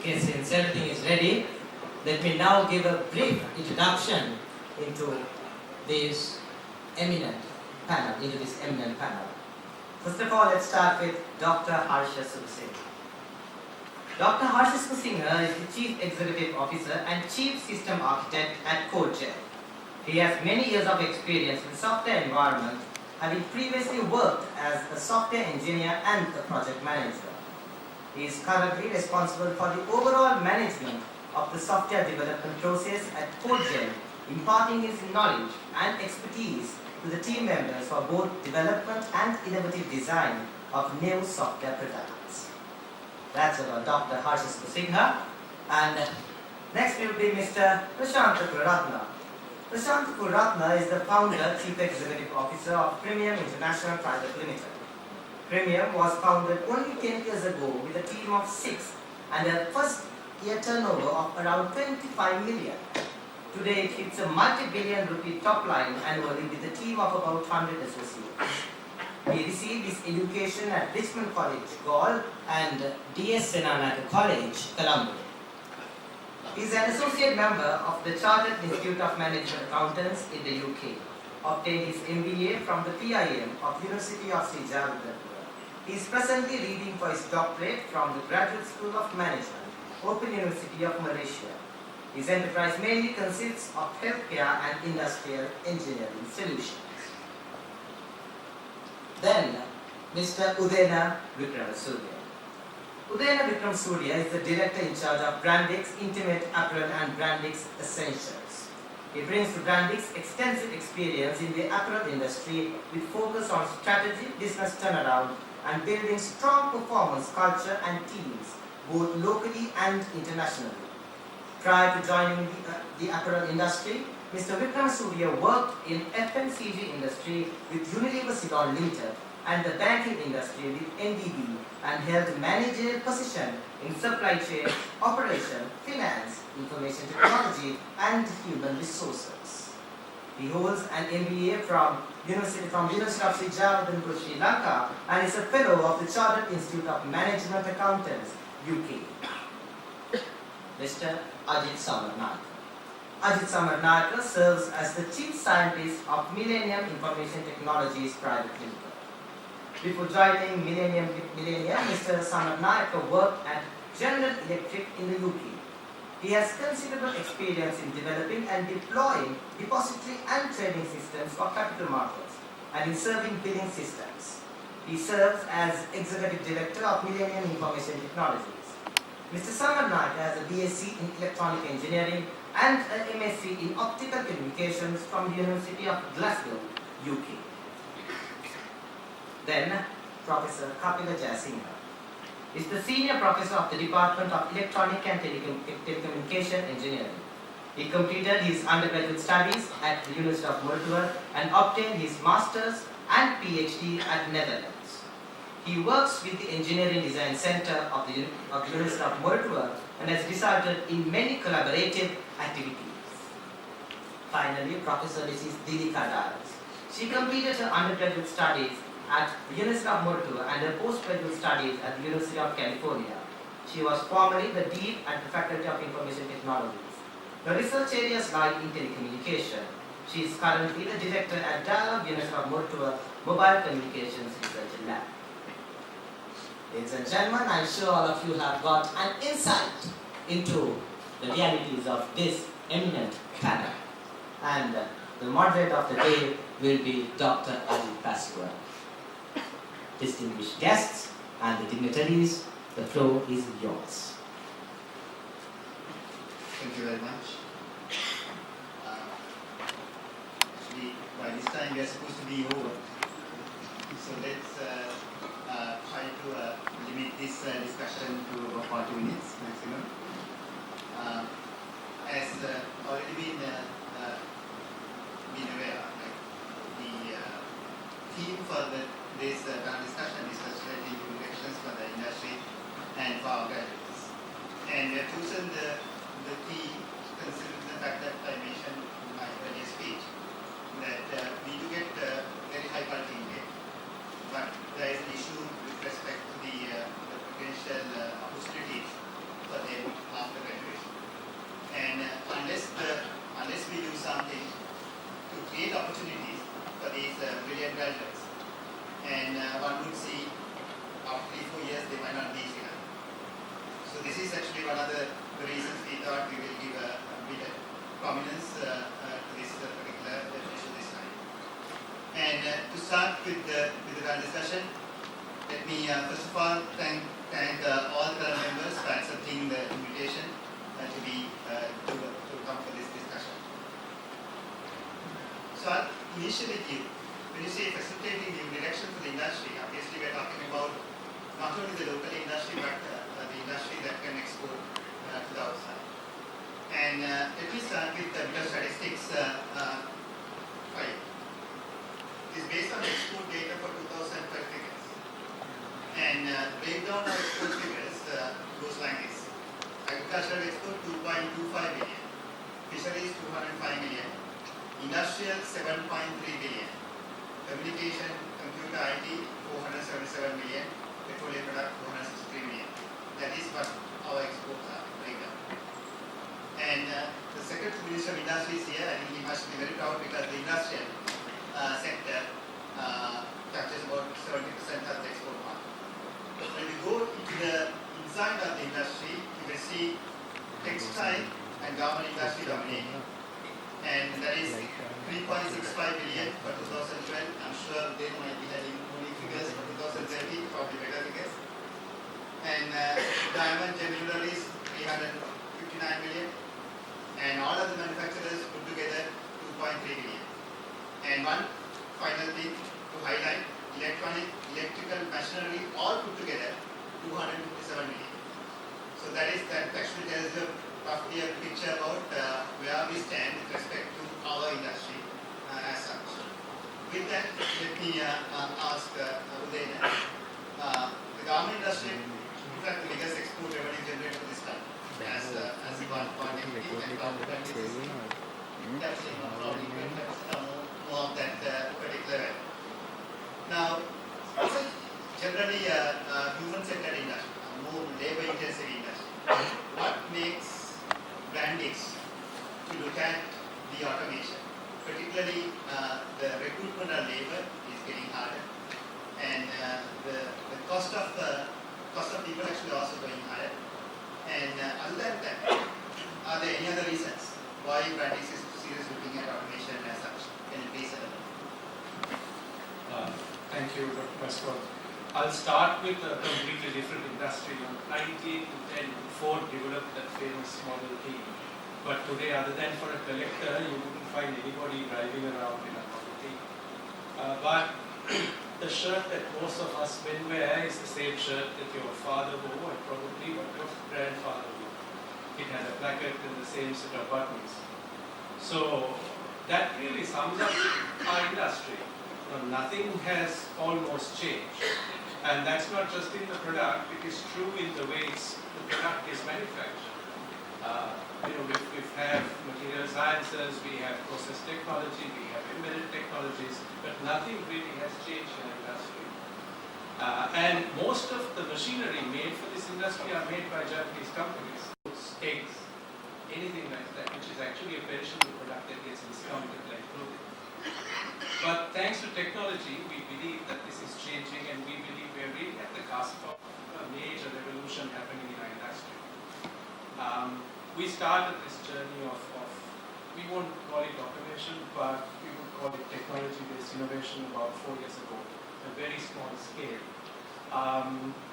S1: Okay, since everything is ready, let me now give a brief introduction into this eminent panel, First of all, let's start with Dr. Harsha Sursingh. Dr. Harsha Sursingh is the Chief Executive Officer and Chief System Architect at CodeGen. He has many years of experience in software environment, having previously worked as a software engineer and a project manager. He is currently responsible for the overall management of the software development process at CodeGen, imparting his knowledge and expertise to the team members for both development and innovative design of new software products. That's about Dr. Harsha Sursingh. And next will be Mr. Prashant Kuratna. Prashant Kuratna is the founder, Chief Executive Officer of Premium International Private Limited. Premium was founded only 10 years ago with a team of 6 and a first year turnover of around 25 million. Today it hits a multi-billion rupee top line annually with a team of about 100 associates. He received his education at Richmond College, Gaul and D.S. Senanayake College, Colombo. He is an associate member of the Chartered Institute of Management Accountants in the UK. Obtained his MBA from the PIM of University of Sri Jagadhara. He is presently reading for his doctorate from the Graduate School of Management, Open University of Malaysia. His enterprise mainly consists of healthcare and industrial engineering solutions. Then, Mr. Udena Vikramasuriya. Udena Vikramasuriya is the director in charge of Brandix Intimate Apparel and Brandix Essentials. He brings to Brandix extensive experience in the apparel industry with focus on strategy, business turnaround, and building strong performance culture and teams, both locally and internationally. Prior to joining the apparel industry, Mr. Vikramasuriya worked in FMCG industry with Unilever Ceylon Limited and the banking industry with NDB and held managerial position in supply chain, operation, finance, information technology and human resources. He holds an MBA from University of Sri Jagadhara, Sri Lanka and is a fellow of the Chartered Institute of Management Accountants, UK. Mr. Ajit Samarnaika. Ajit Samarnaika serves as the Chief Scientist of Millennium Information Technologies Private Limited. Before joining Millennium, Mr. Samarnaika worked at General Electric in the UK. He has considerable experience in developing and deploying depository and trading systems for capital markets and in serving billing systems. He serves as Executive Director of Millennium Information Technologies. Mr. Samarnaika has a BSc in Electronic Engineering and an MSc in Optical Communications from the University of Glasgow, UK. Then, Professor Kapila Jayasinghe is the Senior Professor of the Department of Electronic and Telecommunication Engineering. He completed his undergraduate studies at the University of Mortuvar and obtained his Master's and PhD at Netherlands. He works with the Engineering Design Center of the University of Mortuvar and has resulted in many collaborative activities. Finally, Professor Mrs. Dilika Das. She completed her undergraduate studies at the University of Mortuvar and her postgraduate studies at the University of California. She was formerly the Dean at the Faculty of Information Technologies. Her research areas lie in telecommunication. She is currently the Director at Dialog University of Mortuvar Mobile Communications Research Lab. Ladies and gentlemen, I'm sure all of you have got an insight into the realities of this eminent panel. And the moderator of the day will be Dr. Ajit Paswar. Distinguished guests and the dignitaries, the floor is yours.
S6: Thank you very much. Actually, by this time we are supposed to be over. So let's try to limit this discussion to about 40 minutes maximum. As already been aware, like the theme for this discussion is strategic directions for the industry and for our graduates. And we have chosen the theme considering the fact that I mentioned in my earlier speech that we do get very high quality intake, but there is an issue with respect to the potential opportunities for them one of the reasons we thought we will give a bit of prominence to this particular issue this time. And to start with the discussion, let me first of all thank all the members for accepting the invitation to come for this discussion. So I'll initially give, when you say facilitating new direction for the industry, obviously we're talking about not only the local industry but the industry that can export to the outside. And let me start with the bit of statistics. It's based on export data for 2012 figures. And breakdown of export figures goes like this. Agricultural export 2.25 billion, fisheries 205 million, industrial 7.3 billion, communication, computer IT 477 million, petroleum product 463 million. That is what our exports are breakdown. And the Secretary Minister of Industry is here. I think he must be very proud because the industrial sector captures about 70% of the export market. When we go into the inside of the industry, you will see textile and garment industry dominating. And that is 3.65 billion for 2012. I'm sure they might be having only figures for 2030, probably better figures. And diamond jewelry is 359 million. And all of the manufacturers put together 2.3 billion. And one final thing to highlight, electrical machinery all put together 257 million. So that actually tells you roughly a picture about where we stand with respect to our industry as such. With that, let me ask Uday. The garment industry, in fact, the biggest export revenue generator for this country as one point entity and probably more of that particular area. Now, it's generally a human-centered industry, a more labor-intensive industry. What makes Brandix to look at the automation? Particularly, the recruitment of labor is getting harder, and the cost of people actually also going higher. And other than that, are there any other reasons why Brandix is seriously looking at automation as such? Can you please
S7: Thank you, Dr. Pascal. I'll start with a completely different industry. In 1910, Ford developed that famous Model T. But today, other than for a collector, you wouldn't find anybody driving around in a Model T. But the shirt that most of us men wear is the same shirt that your father wore and probably what your grandfather wore. It has a placard and the same set of buttons. So that really sums up our industry. Nothing has almost changed. And that's not just in the product, it is true in the way the product is manufactured. We have material sciences, we have process technology, we have embedded technologies, but nothing really has changed in the industry. And most of the machinery made for this industry are made by Japanese companies. Eggs, anything like that, which is actually a perishable product that gets discounted like clothing. But thanks to technology, we believe that this is changing, and we believe we are really at the cusp of a major revolution happening in our industry. We started this journey of, we won't call it automation, but we would call it technology-based innovation about 4 years ago, a very small scale.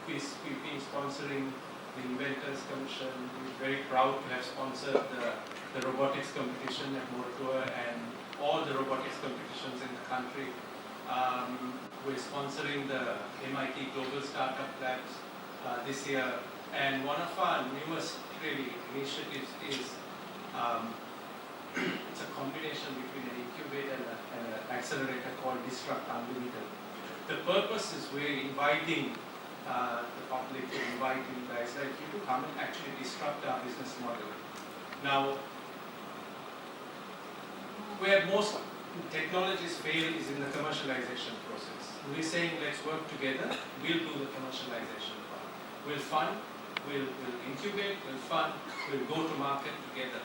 S7: We've been sponsoring the Inventors Commission. We're very proud to have sponsored the robotics competition at Moratoa and all the robotics competitions in the country. We're sponsoring the MIT Global Startup Labs this year. And one of our newest really initiatives is it's a combination between an incubator and an accelerator called Disrupt Unlimited. The purpose is we're inviting the public, to invite you guys like you to come and actually disrupt our business model. Now, where most technologies fail is in the commercialization process. We're saying let's work together, we'll do the commercialization part. We'll fund, we'll incubate, we'll fund, we'll go to market together.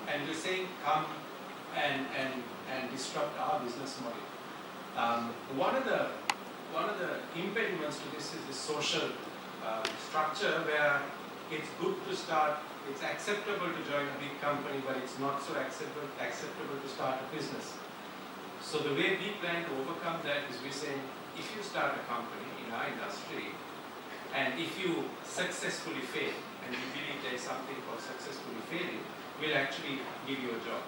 S7: And we're saying come and disrupt our business model. One of the impediments to this is the social structure where it's good to start, it's acceptable to join a big company, but it's not so acceptable to start a business. So the way we plan to overcome that is we're saying, if you start a company in our industry, and if you successfully fail, and we believe there is something called successfully failing, we'll actually give you a job.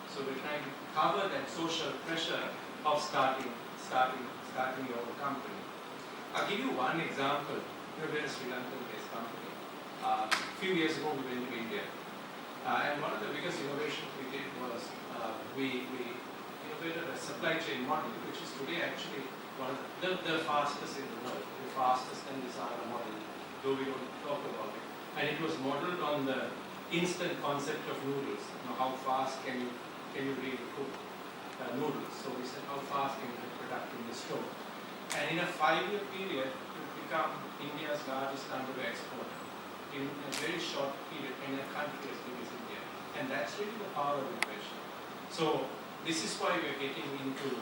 S7: So we're trying to cover that social pressure of starting your own company. I'll give you one example. We're a Sri Lankan-based company. A few years ago, we went to India. And one of the biggest innovations we did was we innovated a supply chain model, which is today actually one of the fastest in the world, the fastest and desired model, though we don't talk about it. And it was modeled on the instant concept of noodles. How fast can you really cook noodles? So we said, how fast can you get product in the store? And in a 5-year period, we've become India's largest underwear exporter in a very short period in a country as big as India. And that's really the power of innovation. So this is why we're getting into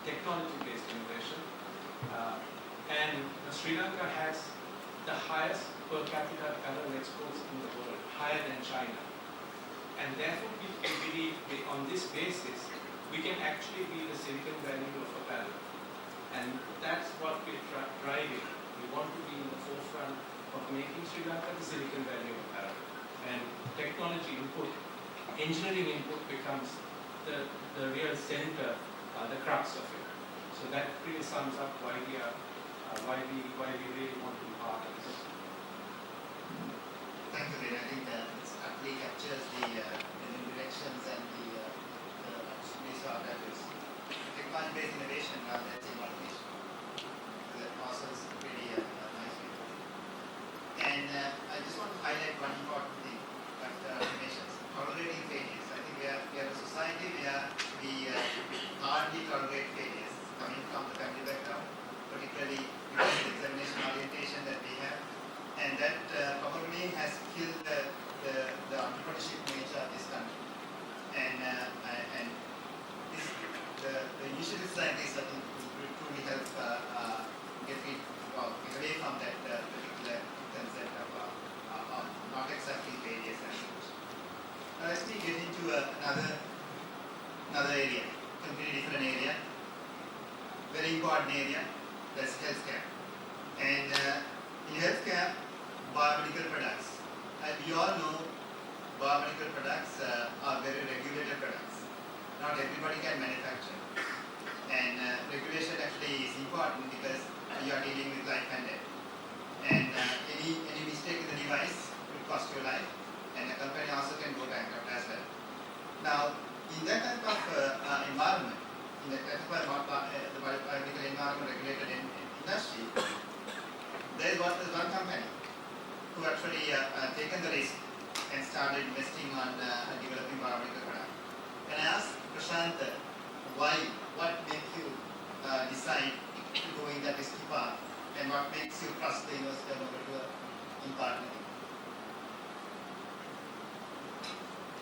S7: technology-based innovation. And Sri Lanka has the highest per capita apparel exports in the world, higher than China. And therefore we believe on this basis, we can actually be the Silicon Valley of apparel. And that's what we're driving. We want to be in the forefront of making Sri Lanka the Silicon Valley of apparel. And technology input, engineering input becomes the real center, the crux of it. So that really sums up why we really want to be part of this.
S6: Thank you, Rin. I think it aptly captures the directions and the space of that is technology-based innovation rather than automation. So that also is really nice way. And I just want to highlight one important thing about automation: tolerating failures. I think we are a society where we hardly tolerate failures coming from the family background, particularly because of the examination orientation that we have. And that probably has killed the entrepreneurship nature of this country. And the initiatives like this, I think, will truly help get away from that particular concept of not accepting failures and such. Now let me get into another area, completely different area, very important area, that's healthcare. And in healthcare, biomedical products. And we all know biomedical products are very regulated products. Not everybody can manufacture. And regulation actually is important because you are dealing with life and death. And any mistake in the device will cost your life, and the company also can go bankrupt as well. Now, in that type of environment, in the type of the biomedical environment regulated in industry, there was one company who actually taken the risk and started investing on developing biomedical product. Can I ask Prashant why? What makes you decide to go in that risky path, and what makes you trust the investor in partnering?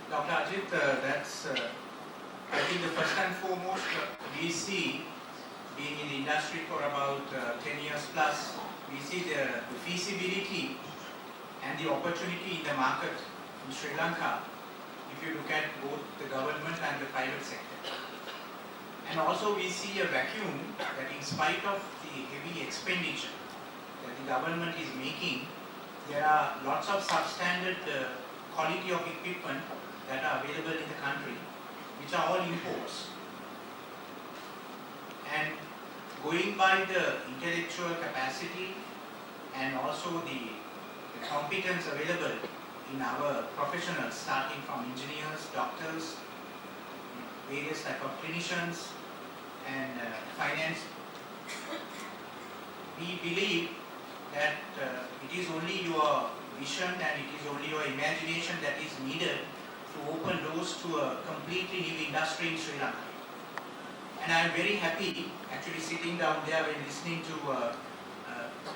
S8: Dr. Ajit, that's I think the first and foremost we see, being in the industry for about 10 years plus, we see the feasibility and the opportunity in the market in Sri Lanka if you look at both the government and the private sector. And also we see a vacuum that in spite of the heavy expenditure that the government is making, there are lots of substandard quality of equipment that are available in the country, which are all imports. And going by the intellectual capacity and also the competence available in our professionals, starting from engineers, doctors, various type of clinicians, and finance, we believe that it is only your vision and it is only your imagination that is needed to open doors to a completely new industry in Sri Lanka. And I am very happy actually sitting down there when listening to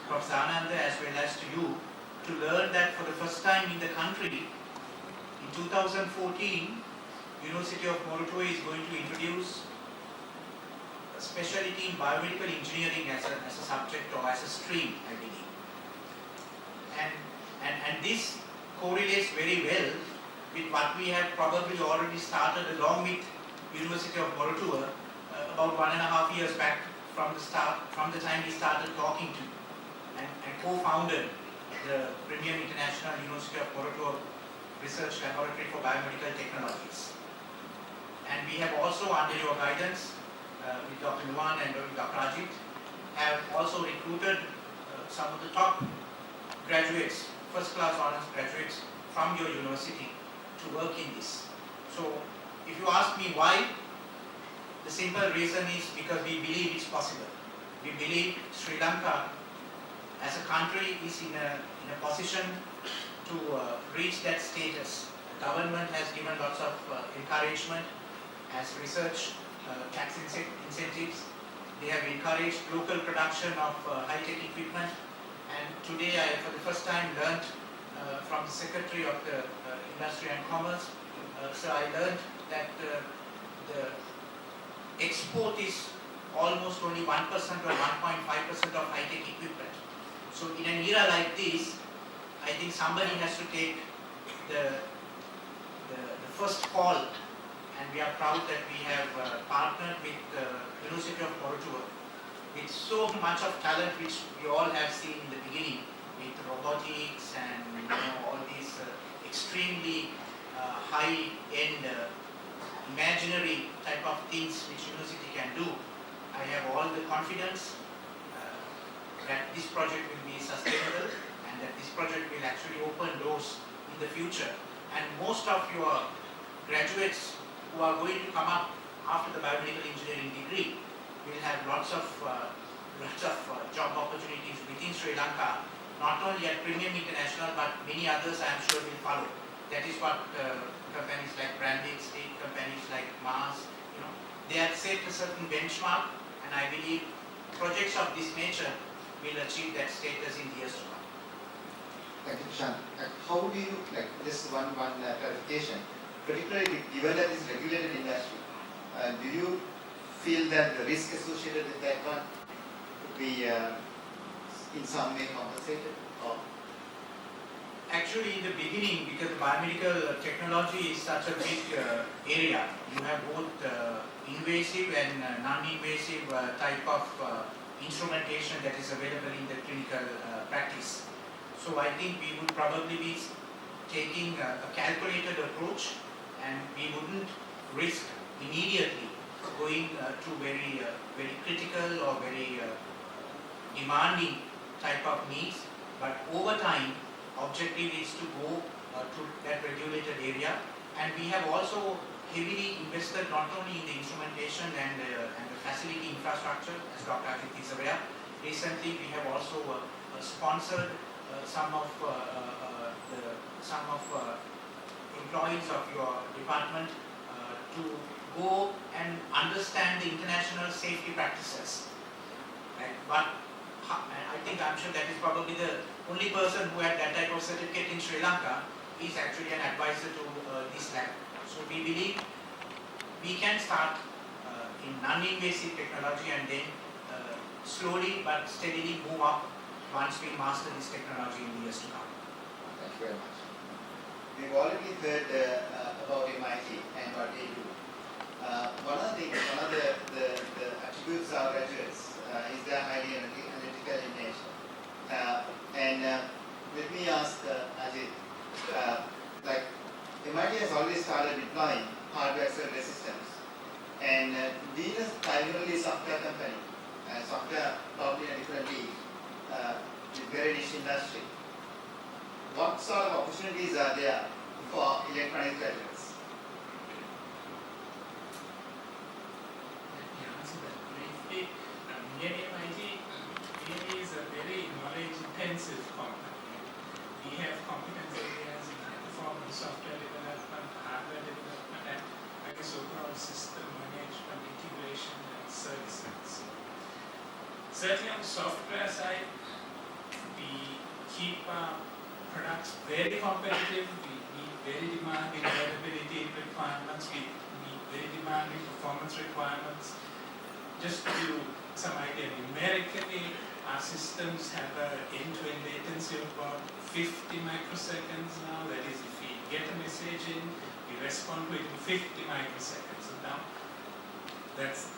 S8: Prof. Zananda as well as to you, to learn that for the first time in the country, in 2014, University of Morotai is going to introduce a specialty in biomedical engineering as a subject or as a stream, I believe. And And this correlates very well with what we have probably already started along with University of Moratuwa about 1.5 years back from the time we started talking to and co-founded the Premium International University of Moratuwa Research Laboratory for Biomedical Technologies. And we have also, under your guidance, with Dr. Nuwan and Dr. Ajit, have also recruited some of the top graduates, first-class honors graduates from your university to work in this. So, if you ask me why, the simple reason is because we believe it's possible. We believe Sri Lanka as a country is in a position to reach that status. The government has given lots of encouragement as research tax incentives. They have encouraged local production of high-tech equipment. And today I, for the first time, learned from the Secretary of the Industry and Commerce. So I learned that the export is almost only 1% or 1.5% of high-tech equipment. So in an era like this, I think somebody has to take the first call, and we are proud that we have partnered with the University of Moratuwa with so much of talent which we all have seen in the beginning with robotics and all these extremely high-end imaginary type of things which university can do. I have all the confidence that this project will be sustainable and that this project will actually open doors in the future. And most of your graduates who are going to come up after the biomedical engineering degree will have lots of job opportunities within Sri Lanka, not only at Premium International but many others I am sure will follow. That is what companies like Brandix, state companies like Mars, they have set a certain benchmark, and I believe projects of this nature will achieve that status in the years to come.
S6: Thank you, Shan. How do you, just one clarification, particularly given that it's regulated industry, do you feel that the risk associated with that one could be in some way compensated? Or?
S8: Actually, in the beginning, because biomedical technology is such a big area, you have both invasive and non-invasive type of instrumentation that is available in the clinical practice. So I think we would probably be taking a calculated approach, and we wouldn't risk immediately going to very critical or very demanding type of needs. But over time, objective is to go to that regulated area, and we have also heavily invested not only in the instrumentation and the facility infrastructure, as Dr. Ajit is aware. Recently, we have also sponsored some of employees of your department to go and understand the international safety practices. Right? But I'm sure that is probably the only person who had that type of certificate in Sri Lanka is actually an advisor to this lab. So we believe we can start in non-invasive technology and then slowly but steadily move up once we master this technology in the years to come.
S6: Thank you very much. We've already heard about MIT and what they do. One of the attributes of graduates is their highly analytical in nature. Let me ask Ajit, MIT has already started deploying hardware accelerator systems, and being a primarily software company, software probably in a different league, with very niche industry, what sort of opportunities are there for electronics graduates?
S7: Let me answer that briefly. MIT really is a very knowledge-intensive company. We have competence areas in high-performance software development, hardware development, and I guess overall system management, integration, and services. Certainly on the software side, we keep our products very competitive. We meet very demanding availability requirements. We meet very demanding performance requirements. Just to give you some idea, numerically, our systems have an end-to-end latency of about 50 microseconds now. That is, if we get a message in, we respond to it in 50 microseconds. So now, that's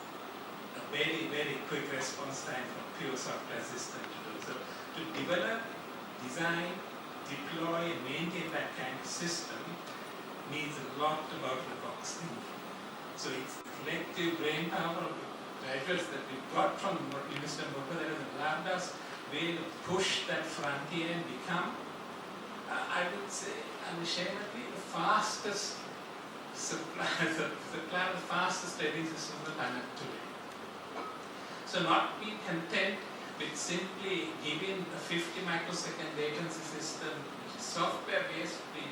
S7: a very, very quick response time for pure software system to do. So to develop, design, deploy, and maintain that kind of system needs a lot of out-of-the-box thinking. So it's collective brain power of the graduates that we got from University of Boca that has allowed us really to push that frontier and become, I would say, unashamedly, the fastest supplier of the fastest trading system on the planet today. So not be content with simply giving a 50 microsecond latency system, which is software based. We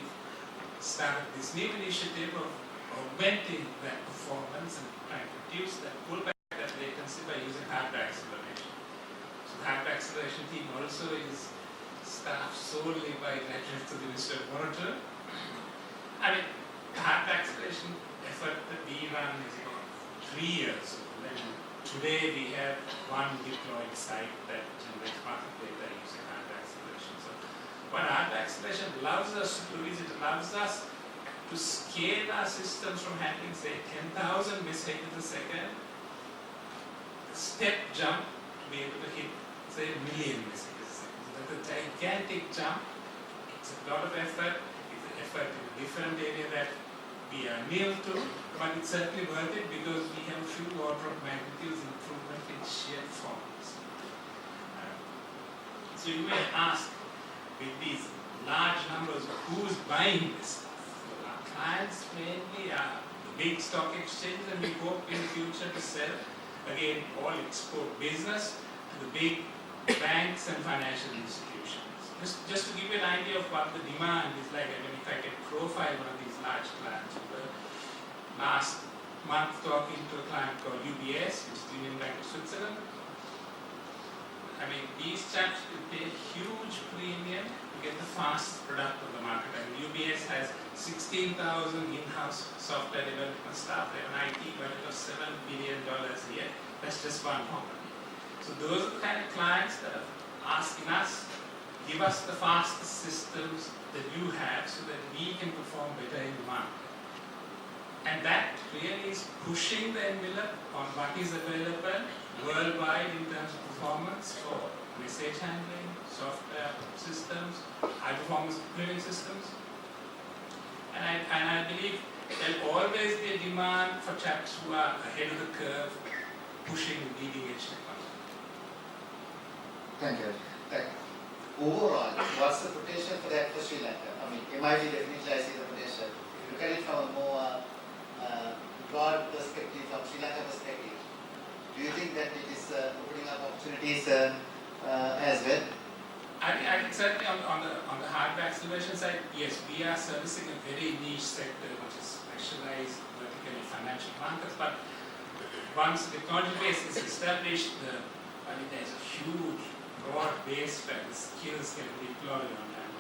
S7: started this new initiative of augmenting that performance and trying to reduce that, pull back that latency by using hardware acceleration. So the hardware acceleration team also is staffed solely by graduates of the University of Toronto. I mean, the hardware acceleration effort that we run is about 3 years old. And today we have one deployed site that generates market data using hardware acceleration. So what hardware acceleration allows us to do is it allows us to scale our systems from handling, say, 10,000 messages a second, a step jump to be able to hit, say, 1 million messages a second. So that's a gigantic jump. It's a lot of effort. It's an effort in a different area that we are new to, but it's certainly worth it because we have a few order of magnitudes improvement in sheer performance. So you may ask, with these large numbers, who's buying this stuff? Well, our clients mainly are the big stock exchanges, and we hope in the future to sell, again, all export business to the big banks and financial institutions. Just to give you an idea of what the demand is like, I mean, if I can profile one of these large clients, last month talking to a client called UBS, which is the Union Bank of Switzerland. I mean, these chaps will pay a huge premium to get the fast product on the market. I mean, UBS has 16,000 in-house software development staff. They have an IT budget of $7 billion a year. That's just one company. So those are the kind of clients that are asking us, give us the fastest systems that you have so that we can perform better in the market. And that really is pushing the envelope on what is available worldwide in terms of performance for message handling, software systems, high performance computing systems. And I believe there'll always be a demand for chaps who are ahead of the curve, pushing leading edge technology.
S6: Thank you. Overall, what's the potential for that for Sri Lanka? I mean, MIT definitely I see the potential. If you look at it from a more broad perspective, from Sri Lanka perspective, do you think that it is opening up opportunities as well?
S7: I think certainly on the hardware acceleration side, yes, we are servicing a very niche sector which is specialized vertically financial markets, but once the technology base is established, I mean, there's a huge broad base where the skills can be deployed on that.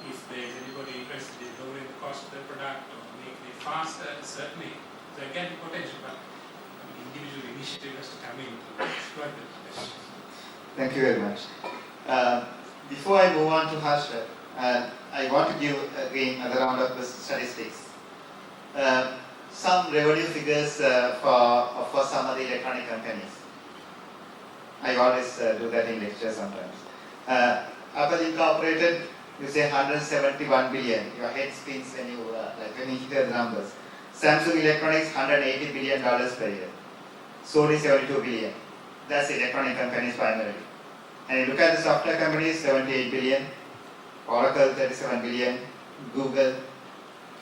S7: If there's anybody interested in lowering the cost of their product or making it faster, certainly there can be potential, but individual initiative has to come in to exploit the potential.
S6: Thank you very much. Before I move on to Harsha, I want to give again another round of statistics. Some revenue figures for some of the electronic companies. I always do that in lectures sometimes. Apple Incorporated, you say 171 billion. Your head spins when you hear the numbers. Samsung Electronics, $180 billion per year. Sony, 72 billion. That's electronic companies primarily. And you look at the software companies, 78 billion. Oracle, 37 billion. Google,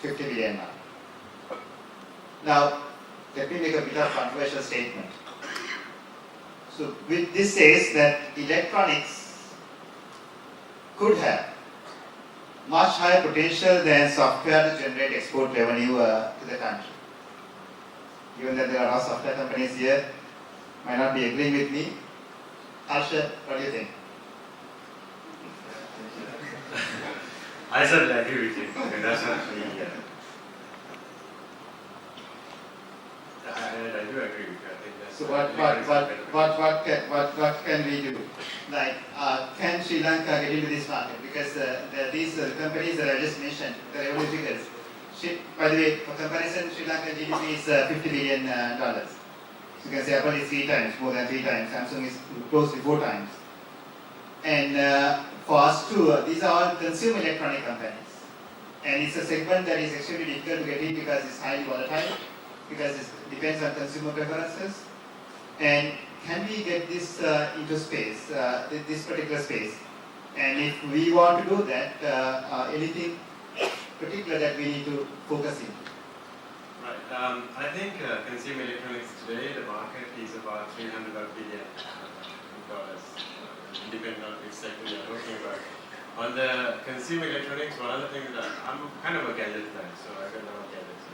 S6: 50 billion now. Now, let me make a bit of controversial statement. So, with this says that electronics could have much higher potential than software to generate export revenue to the country. Given that there are a lot of software companies here, might not be agreeing with me. Harsha, what do you think?
S9: I certainly agree with you. That's actually, I do agree with you. I think that's.
S6: So what can we do? like can Sri Lanka get into this market? Because these companies that I just mentioned, the revenue figures. By the way, for comparison, Sri Lanka GDP is $50 billion. You can say Apple is 3 times, more than 3 times. Samsung is close to 4 times. And for us too, these are all consumer electronic companies. And it's a segment that is extremely difficult to get in because it's highly volatile, because it depends on consumer preferences. And can we get this into space, this particular space? And if we want to do that, anything particular that we need to focus in?
S10: Right. I think consumer electronics today, the market is about $300 billion, depending on which sector you're talking about. On the consumer electronics, one of the things that I'm kind of a gadget fan, so I don't know gadgets.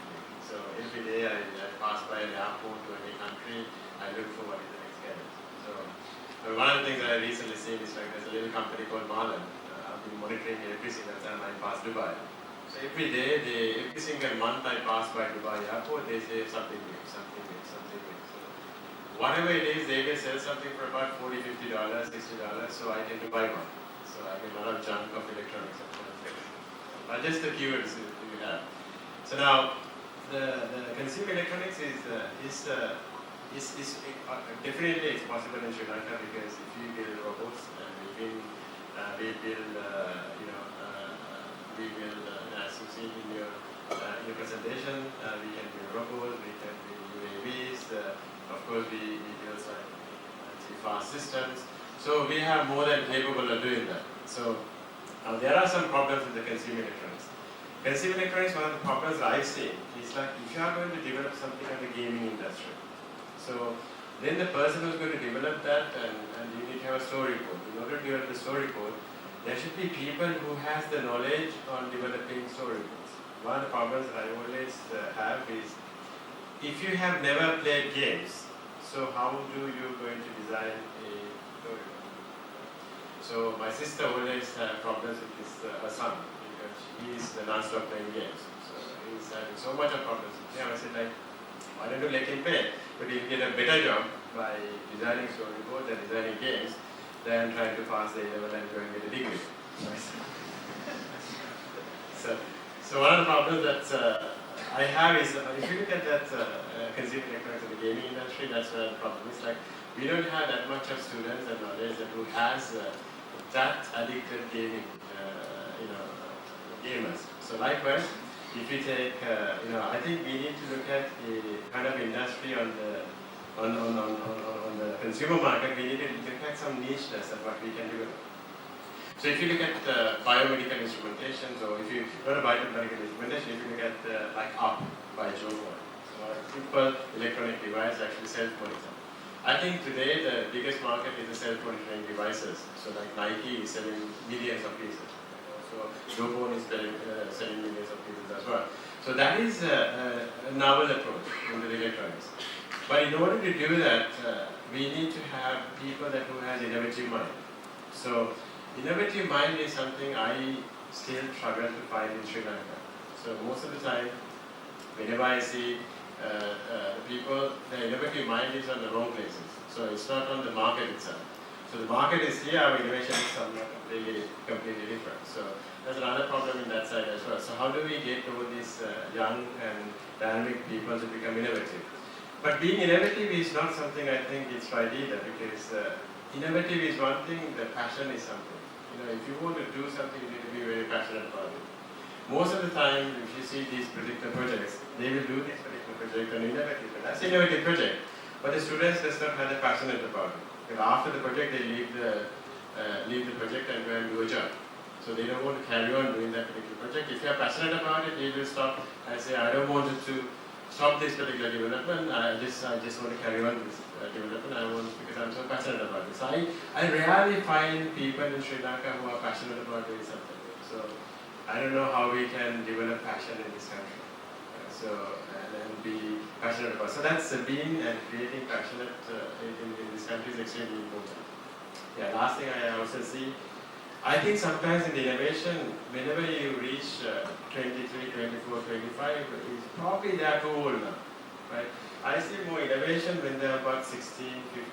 S10: So every day I pass by an airport to any country, I look for what is the next gadget. So one of the things that I recently seen is like there's a little company called Marlin. I've been monitoring every single time I pass Dubai. So every day, every single month I pass by Dubai airport, they say something new, something new, something new. So whatever it is, they will sell something for about $40, $50, $60, so I tend to buy one. So I get a lot of junk of electronics. But just the keywords you have. So now, the consumer electronics is definitely it's possible in Sri Lanka because if you build robots and we build as you see in your presentation, we can build robots, we can build UAVs, of course we build fast systems. So we have more than capable of doing that. So there are some problems with the consumer electronics. Consumer electronics, one of the problems I've seen is like if you are going to develop something in the gaming industry, so then the person who's going to develop that and you need to have a storyboard. In order to develop the storyboard, there should be people who has the knowledge on developing storyboards. One of the problems that I always have is if you have never played games, so how do you going to design a storyboard? So my sister always had problems with her son because he is non-stop playing games. So he's having so much of problems. Yeah, I said like, why don't you let him play? But he'll get a better job by designing storyboards and designing games than trying to pass the A-level and go and get a degree. So one of the problems that I have is if you look at that consumer electronics in the gaming industry, that's where the problem is. Like we don't have that much of students and knowledge that who has that addicted gaming, gamers. So likewise, if you take, I think we need to look at the kind of industry on the consumer market. We need to look at some nicheness of what we can do. So if you look at biomedical instrumentation, or if you not a biomedical instrumentation, if you look at like UP by Jovon, so a simple electronic device actually self-monitor. I think today the biggest market is the self-monitoring devices. So like Nike is selling millions of pieces. So Jovon is selling millions of pieces as well. So that is a novel approach in the electronics. But in order to do that, we need to have people who has innovative mind. So innovative mind is something I still struggle to find in Sri Lanka. So most of the time, whenever I see people, the innovative mind is on the wrong places. So it's not on the market itself. So the market is here, our innovation is completely different. So there's another problem in that side as well. So how do we get all these young and dynamic people to become innovative? But being innovative is not something I think it's right either, because innovative is one thing, the passion is something. If you want to do something, you need to be very passionate about it. Most of the time, if you see these particular projects, they will do this particular project and innovative. That's an innovative project, but the students does not have the passionate about it. Because after the project, they leave the project and go and do a job. So they don't want to carry on doing that particular project. If you are passionate about it, they will stop and say, I don't want to stop this particular development. I just want to carry on this development. Because I'm so passionate about this. I rarely find people in Sri Lanka who are passionate about doing something. So I don't know how we can develop passion in this country. And be passionate about. So that's being and creating passionate in this country is extremely important. Yeah, last thing I also see, I think sometimes in the innovation, whenever you reach 23, 24, 25, it's probably they are too old now, right? I see more innovation when they're about 16,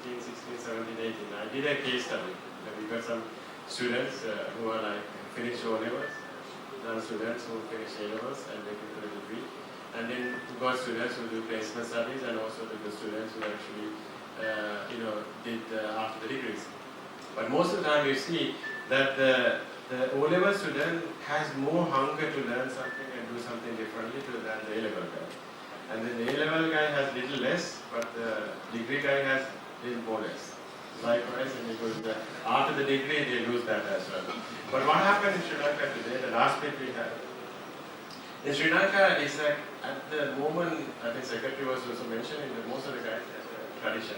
S10: 15, 16, 17, 18. I did a case study you've got some students who are like finished O-levels, some students who finish A-levels and they get a degree, and then you've got students who do placement studies, and also the students who actually did after the degrees. But most of the time you see that the O-level student has more hunger to learn something and do something differently than the A-level guy. And then the A-level guy has little less, but the degree guy has little more less. Likewise, and because after the degree they lose that as well. But what happened in Sri Lanka today, the last bit we had, in Sri Lanka is that at the moment, I think Secretary was also mentioning that most of the guys have a tradition.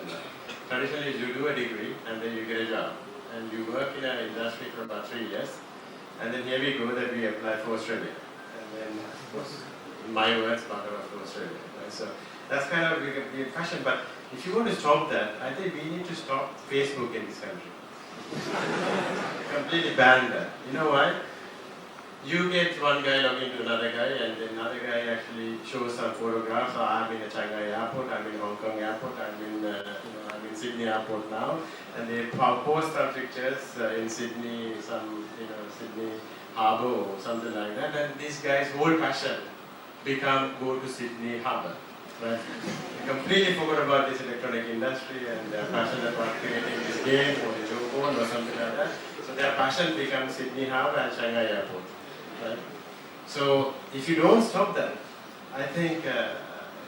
S10: Traditionally, you do a degree and then you get a job. And you work in an industry for about 3 years. And then here we go that we apply for Australia. And then, of course, in my words, part of Australia. Right? So that's kind of weird fashion. But if you want to stop that, I think we need to stop Facebook in this country. Completely ban that. You know why? You get one guy logging to another guy, and then another guy actually shows some photographs. Oh, I'm in a Shanghai airport, I'm in Hong Kong airport, I'm in Sydney airport now, and they post some pictures in Sydney, Sydney Harbour or something like that. And this guy's whole passion go to Sydney Harbour. Right? They completely forgot about this electronic industry and their passion about creating this game or the joke or something like that. So their passion becomes Sydney Harbour and Shanghai airport. Right? So if you don't stop that, I think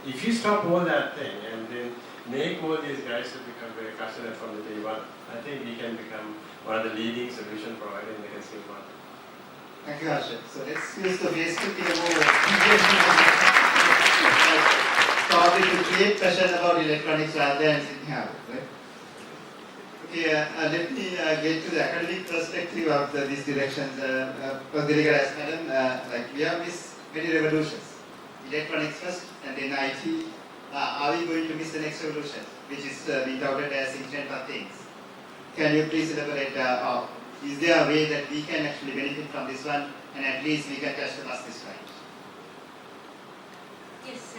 S10: if you stop all that thing and then make all these guys to become very passionate from the day one, I think we can become one of the leading solution providers in the consumer market.
S6: Thank you, Harshit. So let's use the Facebook probably to create passion about electronics rather than Sydney Harbour, right? Okay, let me get to the academic perspective of these directions. Delegate as madam, we have missed many revolutions. Electronics first and then IT. Are we going to miss the next revolution, which is being touted as Internet of Things? Can you please elaborate? Is there a way that we can actually benefit from this one, and at least we can catch the bus this time?
S11: Yes,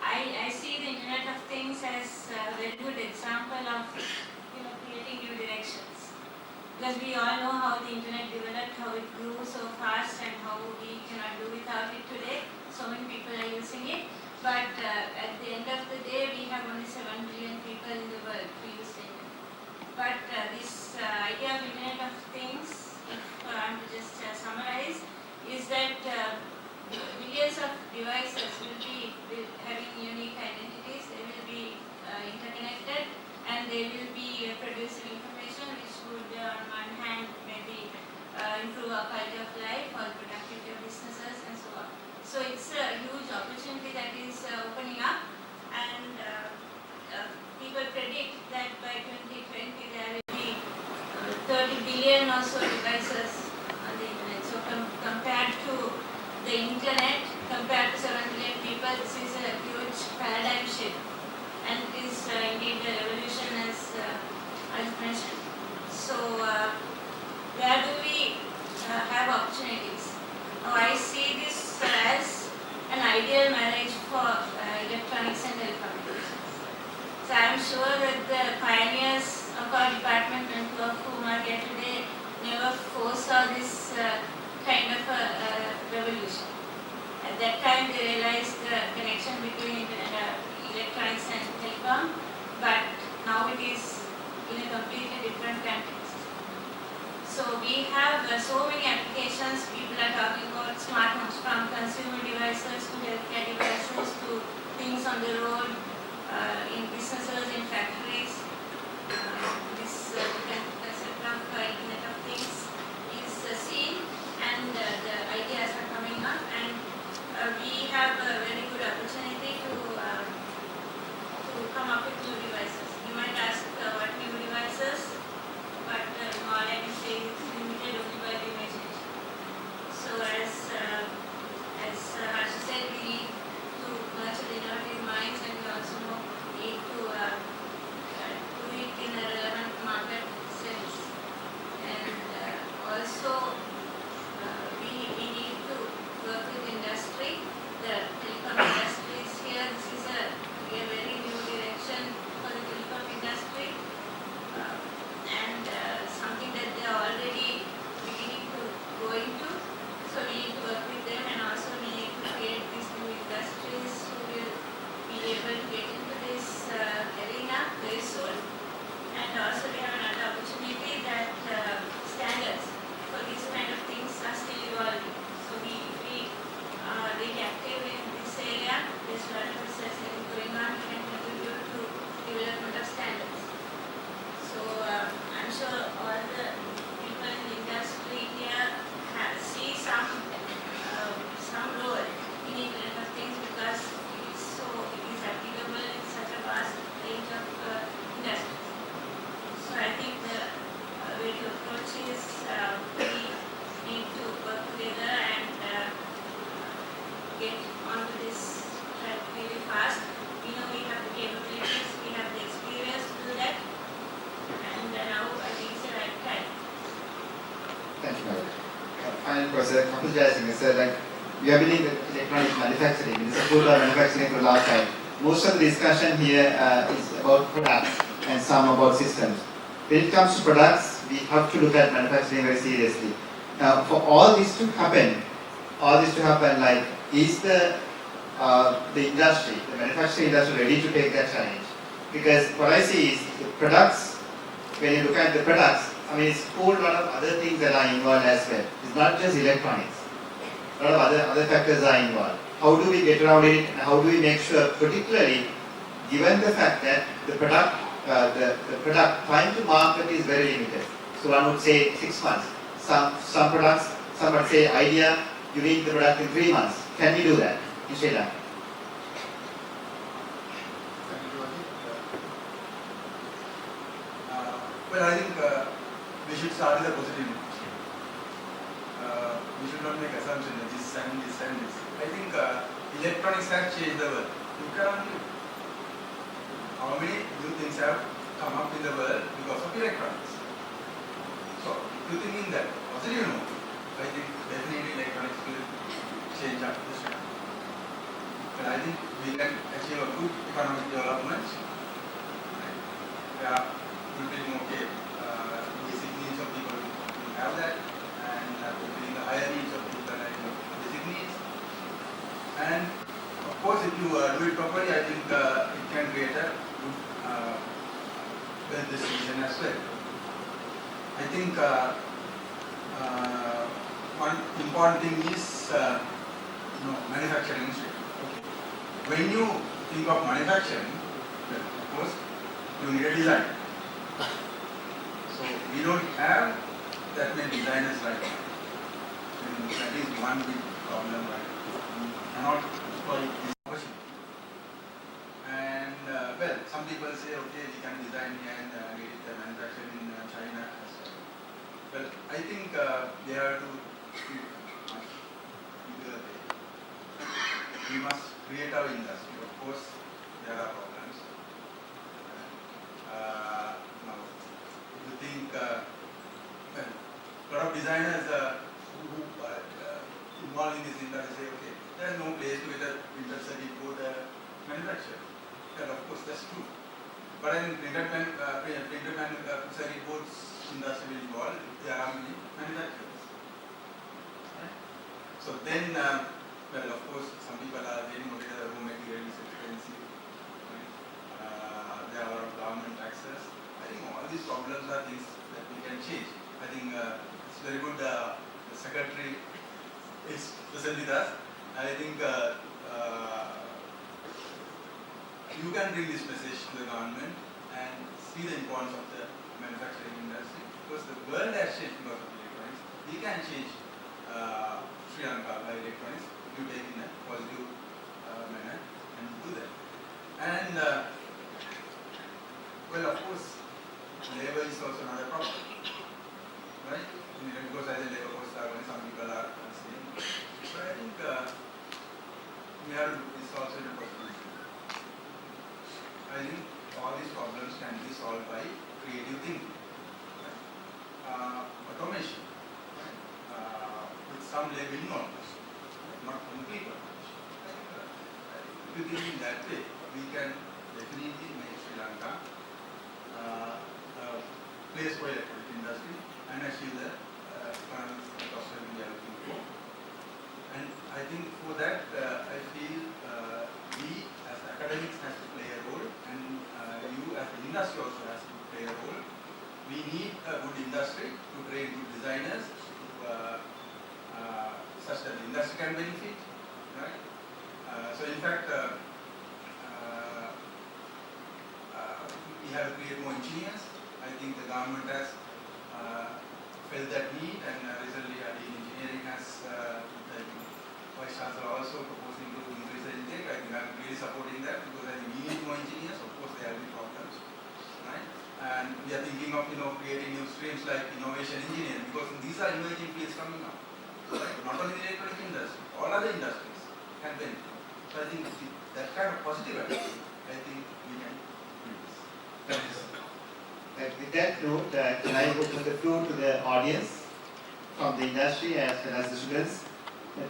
S11: I see the Internet of Things as a very good example of creating new directions. Because we all know how the Internet developed, how it grew so fast, and how we cannot do without it today. So many people are using it. But at the end of the day, we have only 7 billion people in the world who use the Internet. But this idea of Internet of Things, if I'm to just summarize, is that billions of devices will be having unique identities, they will be interconnected, and they will be producing information which would on one hand maybe improve our quality of life or productivity of businesses and so on. So it's a huge opportunity that is opening up, and people predict that by 2020 there will be 30 billion or so devices on the Internet. So compared to the Internet, compared to 7 billion people, this is a huge paradigm shift, and it is indeed a revolution as I mentioned. So where do we have opportunities? Now I see this as an ideal marriage for electronics and telecommunications. So I am sure that the pioneers of our department, and two of whom are here today, never foresaw this kind of a revolution. At that time they realized the connection between electronics and telecom, but now it is in a completely different context. So we have so many applications. People are talking about smart homes, from consumer devices to healthcare devices to things on the road, in businesses, in factories. This concept of Internet of Things is seen, and the ideas are coming up, and we have a very good opportunity to come up with new devices. You might ask what new devices, but all I can say is limited only by the imagination.
S6: final question, Kapil Jayasinghe said, like, we have been in electronic manufacturing, it is a full manufacturing for a long time. Most of the discussion here is about products and some about systems. When it comes to products, we have to look at manufacturing very seriously. Now, for all this to happen, like, is the industry, the manufacturing industry, ready to take that challenge? Because what I see is the products. When you look at the products, I mean, it's a whole lot of other things that are involved as well. It's not just electronics. A lot of other factors are involved. How do we get around it, and how do we make sure, particularly given the fact that the product time to market is very limited. So one would say 6 months. Some products, some would say idea, you need the product in 3 months. Can we do that in Sri Lanka?
S12: Well, I think we should start with a positive note. We should not make assumptions that this and this and this. I think electronics have changed the world. Look around you. How many new things have come up in the world because of electronics? So, if you think in that positive note, I think definitely electronics will change up this time. But I think we can achieve a good economic development. Yeah, it will be okay. Basic needs of people will have that, and fulfilling the higher needs of people and basic needs. And of course, if you do it properly, I think it can create a good wealth distribution as well. I think one important thing is manufacturing industry. Okay. When you think of manufacturing, well, of course, you need a design. So we don't have that many designers right now. And that is one big problem right now. We cannot employ this person. And well, some people say, okay, we can design here and get it manufactured in China as well. Well, I think they have to speak much bigger way. We must create our industry. Of course, there are problems. Now, if you think, well, a lot of designers who are involved in this industry say, okay, there is no place to get a printer circuit board manufactured. Well, of course, that's true. But I think printer circuit boards industry will evolve if there are many manufacturers. Right? So then, well, of course, some people are saying, okay, the raw material is expensive. Right? There are a lot of government taxes. I think all these problems are things that we can change. I think it's very good the secretary is present with us. I think you can bring this message to the government and see the importance of the manufacturing industry, because the world has changed because of electronics. We can change Sri Lanka by electronics if you take in a positive manner and do that. And well, of course, labor is also another problem, right? Because as a labor cost, some people are saying. So I think we have to do this also in a positive. I think all these problems can be solved by creative thinking, right? Automation, right? With some level knowledge, not complete automation. If you think in that way, we can definitely make Sri Lanka a place for electronic industry and achieve the economic prosperity we are looking for. And I think for that, I feel we as academics has to play a role, and you as the industry also has to play a role. We need a good industry to train good designers such that the industry can benefit, right? So in fact, we have to create more engineers. I think the government has felt that need, and recently in engineering has the Vice Chancellor also proposing to increase the intake. I think I'm really supporting that, because I think we need more engineers. Of course, there will be problems, right? And we are thinking of creating new streams like innovation engineering, because these are emerging fields coming up. Right? Not only the electronic industry, all other industries can benefit. So I think that kind of positive attitude, I think we can do this.
S6: With that note, can I open the floor to the audience from the industry as well as the students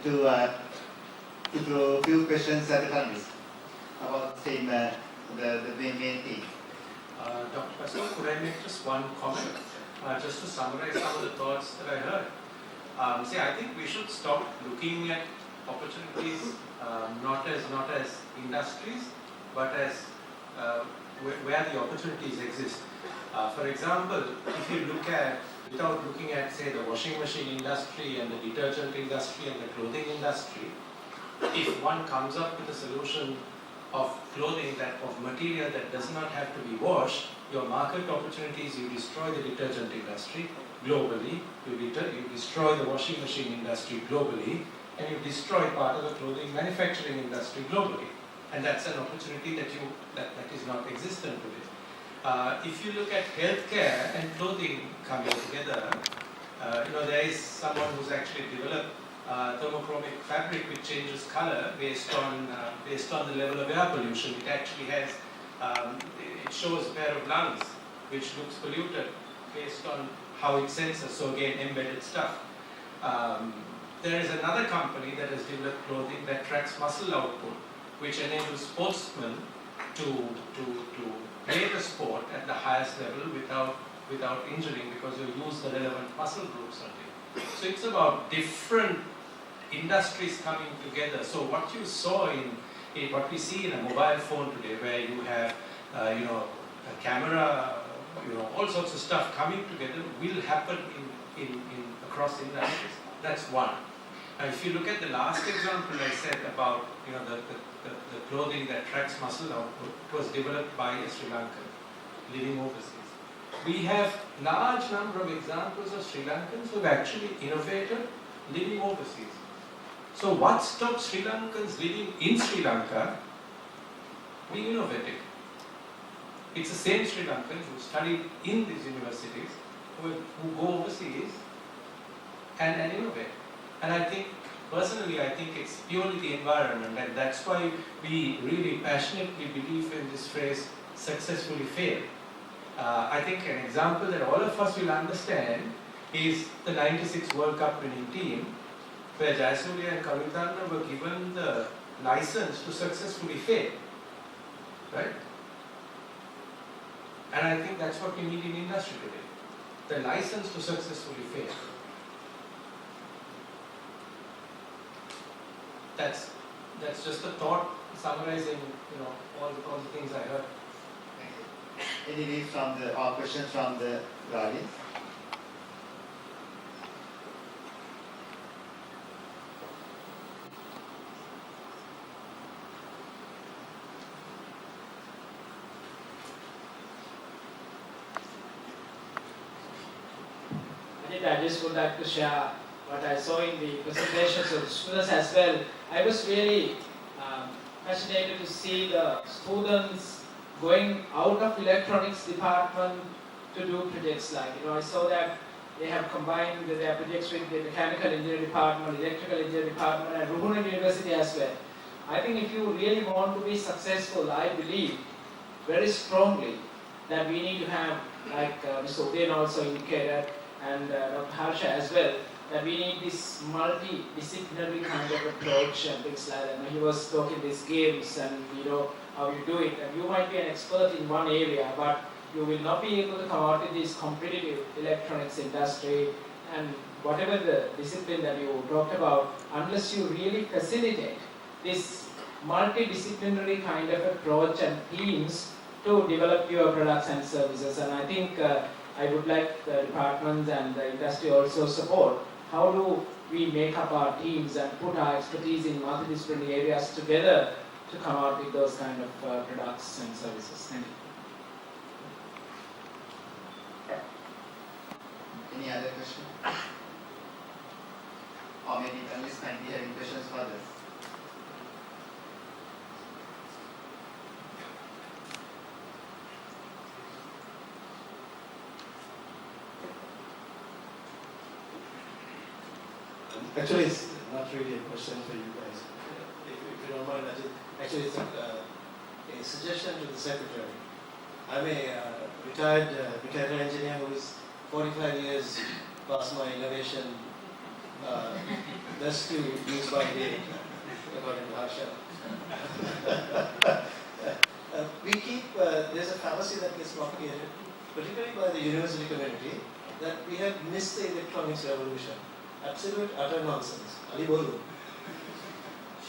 S6: to throw a few questions at the panelists about the same, the main theme.
S7: Dr. Pascal, could I make just one comment, just to summarize some of the thoughts that I heard? I think we should stop looking at opportunities not as industries, but as where the opportunities exist. For example, if you look at, without looking at, say, the washing machine industry and the detergent industry and the clothing industry, if one comes up with a solution of clothing of material that does not have to be washed, your market opportunities, you destroy the detergent industry globally, you destroy the washing machine industry globally, and you destroy part of the clothing manufacturing industry globally. And that's an opportunity that is not existent today. If you look at healthcare and clothing coming together, there is someone who's actually developed thermochromic fabric which changes color based on the level of air pollution. It actually has, it shows a pair of lungs which looks polluted based on how it senses, so again embedded stuff. There is another company that has developed clothing that tracks muscle output, which enables sportsmen to play the sport at the highest level without injuring, because you use the relevant muscle groups only. So it's about different industries coming together. So what you saw in what we see in a mobile phone today, where you have a camera, all sorts of stuff coming together, will happen in across industries. That's one. Now, if you look at the last example I said about the clothing that tracks muscle output, it was developed by a Sri Lankan living overseas. We have large number of examples of Sri Lankans who have actually innovated living overseas. So what stops Sri Lankans living in Sri Lanka being innovative? It's the same Sri Lankans who studied in these universities who go overseas and innovate. And I think, personally, I think it's purely the environment, and that's why we really passionately believe in this phrase, successfully fail. I think an example that all of us will understand is the 96 World Cup winning team, where Jayasuriya and Kavitanna were given the license to successfully fail, right? And I think that's what we need in industry today, the license to successfully fail. That's just a thought summarizing, all the things I heard.
S6: Thank you. Any views or questions from the audience?
S13: I just would like to share what I saw in the presentations of the students as well. I was really fascinated to see the students going out of electronics department to do projects like, I saw that they have combined their projects with the mechanical engineering department, electrical engineering department, and Ruhuna University as well. I think if you really want to be successful, I believe very strongly that we need to have, like Mr. Udayan also indicated, and Dr. Harsha as well, that we need this multidisciplinary kind of approach and things like that. And he was talking these games and how you do it. And you might be an expert in one area, but you will not be able to come out in this competitive electronics industry and whatever the discipline that you talked about, unless you really facilitate this multidisciplinary kind of approach and teams to develop your products and services. And I think I would like the departments and the industry also support. How do we make up our teams and put our expertise in multidisciplinary areas together to come out with those kind of products and services? Thank you.
S6: Any other question? Or maybe panelists might be having questions for this.
S14: Actually, it's not really a question for you guys. If you don't mind, actually it's a suggestion to the secretary. I'm a retired mechanical engineer who is 45 years past my innovation Best to use by date, according to Harsha. We keep, there's a fallacy that gets propagated, particularly by the university community, that we have missed the electronics revolution. Absolute utter nonsense. Ali Bolu.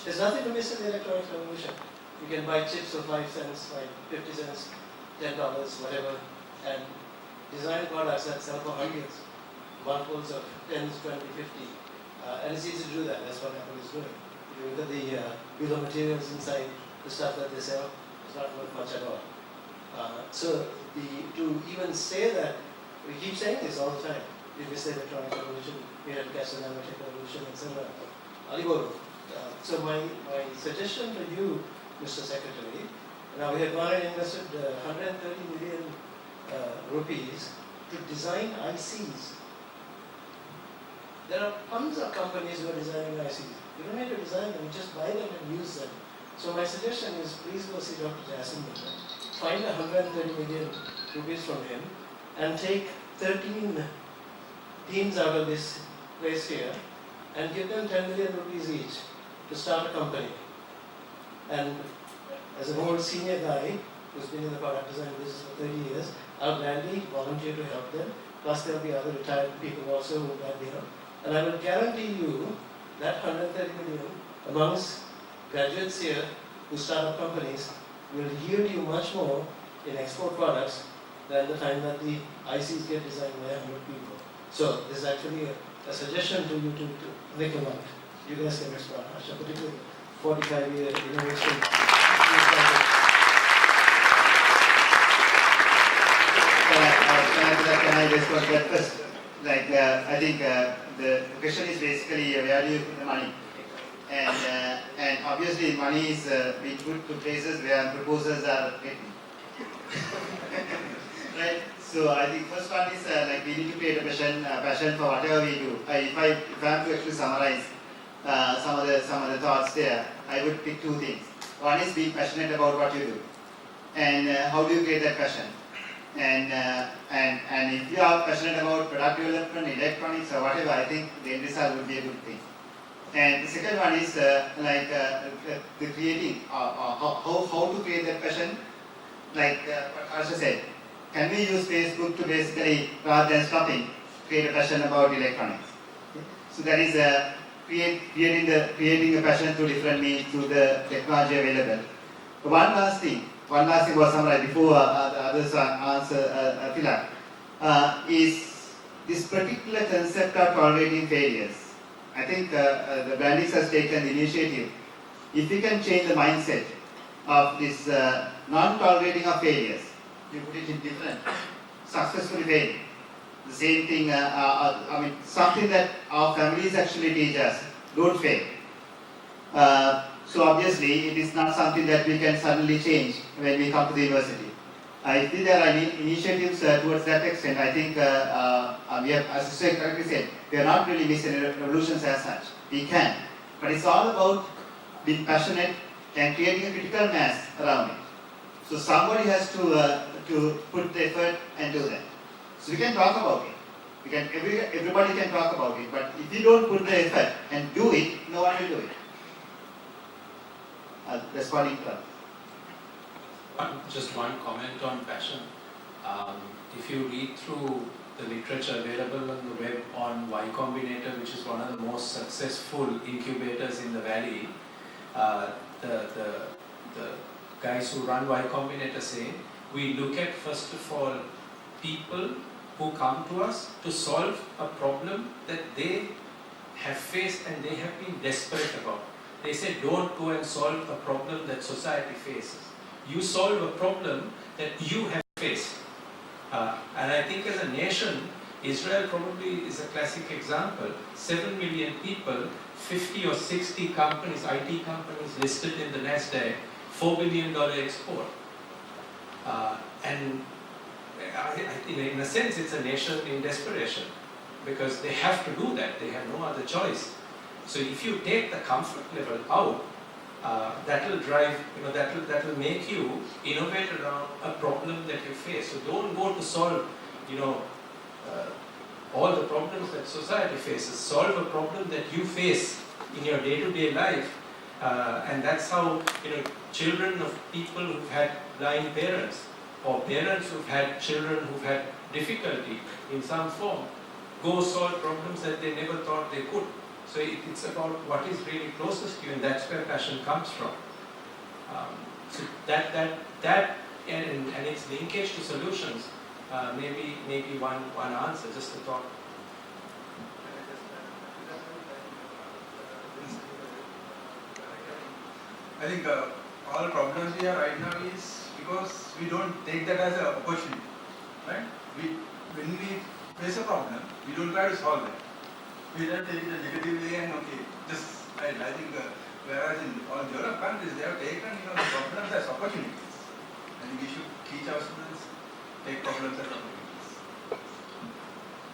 S14: There's nothing to miss in the electronics revolution. You can buy chips for 5 cents, like 50 cents, $10, whatever, and design products that sell for hundreds, multiples of 10s, 20, 50. And it's easy to do that. That's what Apple is doing. If you look at the bill of materials inside the stuff that they sell, it's not worth much at all. So to even say that, we keep saying this all the time. We miss the electronic revolution, we had to catch the nanotech revolution, etc. Ali Bolu. So my suggestion to you, Mr. Secretary, now we have gone and invested 130 million rupees to design ICs. There are tons of companies who are designing ICs. You don't need to design them, just buy them and use them. So my suggestion is please go see Dr. Jason Miller, find 130 million rupees from him and take 13 teams out of this place here and give them 10 million rupees each to start a company. And as an old senior guy who's been in the product design business for 30 years, I'll gladly volunteer to help them. Plus there'll be other retired people also who will gladly help. And I will guarantee you that 130 million amongst graduates here who start up companies will yield you much more in export products than the time that the ICs get designed by 100 people. So this is actually a suggestion to you to think about. You guys can respond, Asha, particularly 45-year innovation.
S6: Can I respond to that first? Like, I think the question is basically where do you put the money? And obviously money is being put to places where proposals are written. Right? So I think first one is like we need to create a passion for whatever we do. If I have to actually summarize some of the thoughts there, I would pick two things. One is being passionate about what you do, and how do you create that passion? And if you are passionate about product development, electronics, or whatever, I think the end result would be a good thing. And the second one is the creating, how to create that passion. Like what Harsha said, can we use Facebook to basically, rather than stopping, create a passion about electronics? So that is creating a passion through different means, through the technology available. One last thing was summarized before the others answer Tilak, is this particular concept of tolerating failures. I think the Brandeis has taken the initiative. If we can change the mindset of this non-tolerating of failures, you put it in different, successfully failing. The same thing, I mean, something that our families actually teach us, don't fail. So obviously, it is not something that we can suddenly change when we come to the university. I think there are initiatives towards that extent. I think we have, as you correctly said, we are not really missing revolutions as such. We can. But it's all about being passionate and creating a critical mass around it. So somebody has to put the effort and do that. So we can talk about it. Everybody can talk about it. But if you don't put the effort and do it, no one will do it. Responding to that.
S5: Just one comment on passion. If you read through the literature available on the web on Y Combinator, which is one of the most successful incubators in the valley, the guys who run Y Combinator say, we look at first of all people who come to us to solve a problem that they have faced and they have been desperate about. They say don't go and solve a problem that society faces. You solve a problem that you have faced. And I think as a nation, Israel probably is a classic example. 7 million people, 50 or 60 companies, IT companies listed in the NASDAQ, $4 billion export. And in a sense, it's a nation in desperation because they have to do that. They have no other choice. So if you take the comfort level out, that will drive, that will make you innovate around a problem that you face. So don't go to solve,
S14: all the problems that society faces, solve a problem that you face in your day-to-day life. And that's how, children of people who've had blind parents, or parents who've had children who've had difficulty in some form, go solve problems that they never thought they could. So it's about what is really closest to you, and that's where passion comes from. So that and its linkage to solutions maybe one answer, just a thought.
S12: I think all problems we have right now is because we don't take that as an opportunity, right? When we face a problem, we don't try to solve it. We don't take it a negative way and just right. I think whereas in all developed countries they have taken the problems as opportunities. I think we should teach our students take problems as opportunities.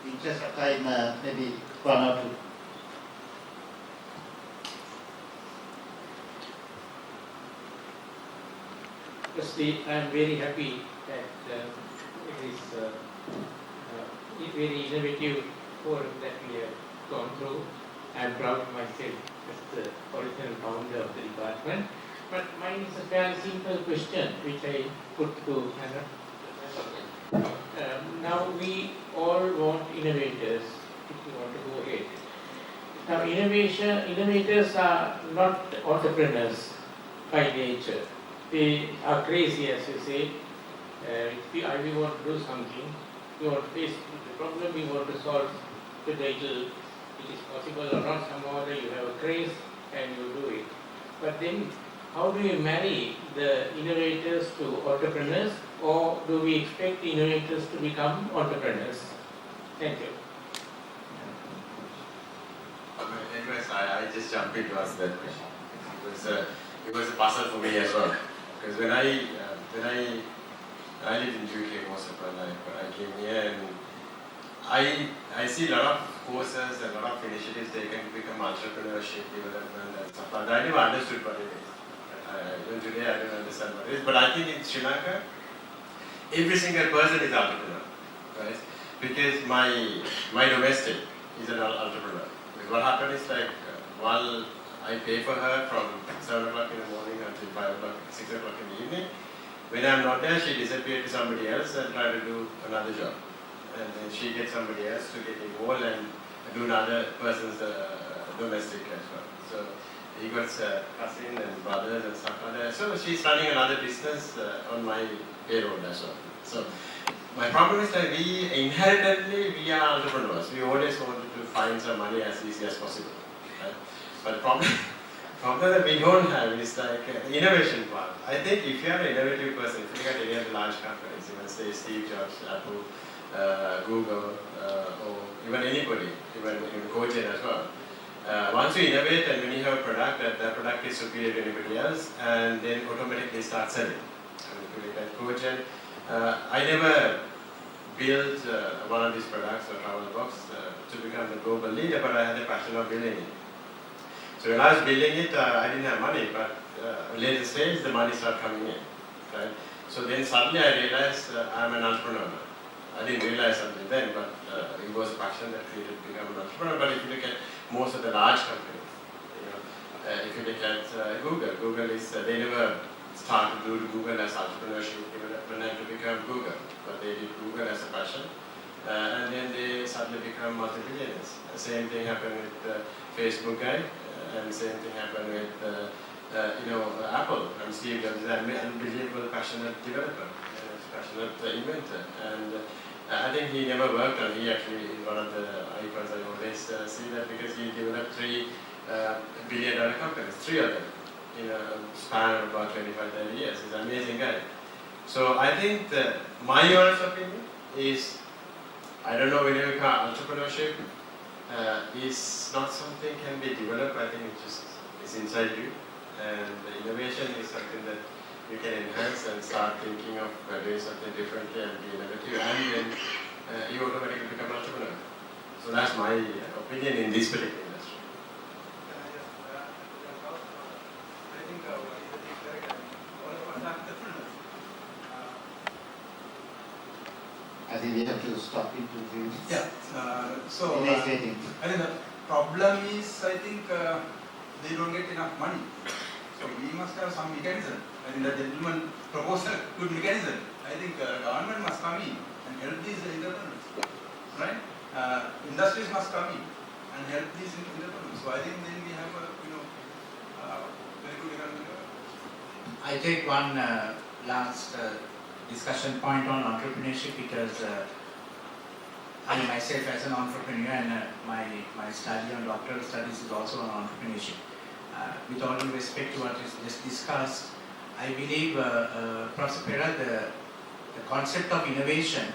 S6: In interest of time, maybe one or two.
S13: Firstly, I am very happy that it is a very innovative forum that we have gone through. I am proud of myself as the original founder of the department. But mine is a fairly simple question which I put to Hannah. Now we all want innovators, if you want to go ahead. Now innovators are not entrepreneurs by nature. They are crazy, as you say. We want to do something, we want to face the problem, we want to solve whether it is possible or not. Somehow you have a craze and you do it. But then, how do you marry the innovators to entrepreneurs, or do we expect the innovators to become entrepreneurs? Thank you.
S10: Anyways, I just jumped in to answer that question. It was a puzzle for me as well. Because when I lived in UK most of my life, but I came here and I see a lot of courses and a lot of initiatives taken to become entrepreneurship, development and stuff. But I never understood what it is. Even today I don't understand what it is. But I think in Sri Lanka, every single person is entrepreneur, right? Because my domestic is an entrepreneur. Because what happened is while I pay for her from 7 o'clock in the morning until 5 o'clock, 6 o'clock in the evening. When I'm not there, she disappears to somebody else and try to do another job. And then she gets somebody else to get involved and do another person's domestic as well. So he got cousin and brothers and stuff like that. So she's running another business on my payroll as well. So my problem is that we inherently are entrepreneurs. We always wanted to find some money as easy as possible. Right? But the problem that we don't have is the innovation part. I think if you are an innovative person, if you look at any of the large companies, even say Steve Jobs, Apple, Google, or even anybody, even Cogen as well. Once you innovate and when you have a product, that product is superior to anybody else, and then automatically start selling. If you look at Cogen, I never built one of these products or travel box to become the global leader, but I had a passion of building it. So when I was building it, I didn't have money, but later stage the money started coming in, right? So then suddenly I realized I'm an entrepreneur. I didn't realize something then, but it was a passion that created to become an entrepreneur. But if you look at most of the large companies, if you look at Google is they never started to do Google as entrepreneurship development and to become Google, but they did Google as a passion, and then they suddenly become multi-billionaires. The same thing happened with the Facebook guy. And same thing happened with Apple. And Steve Jobs is an unbelievable passionate developer, passionate inventor. And I think he never worked on. He actually is one of the icons I always see that because he developed 3 billion-dollar companies, 3 of them in a span of about 25-30 years. He's an amazing guy. So I think that my honest opinion is, I don't know whether you call entrepreneurship. Is not something can be developed. I think it's inside you, and the innovation is something that you can enhance and start thinking of doing something differently and be innovative, and then you automatically become an entrepreneur. So that's my opinion in this particular industry.
S12: I think all of us are entrepreneurs.
S6: I think
S15: think we have to stop in 2-3 minutes.
S12: Yeah. So
S15: Next waiting.
S12: I think the problem is, I think they don't get enough money. So we must have some mechanism. I think the gentleman proposed a good mechanism. I think government must come in and help these entrepreneurs, right? Industries must come in and help these entrepreneurs. So I think then we have a very good economic.
S8: I take one last discussion point on entrepreneurship because I myself as an entrepreneur and my study on doctoral studies is also on entrepreneurship. With all due respect to what is just discussed, I believe, Professor Pera, the concept of innovation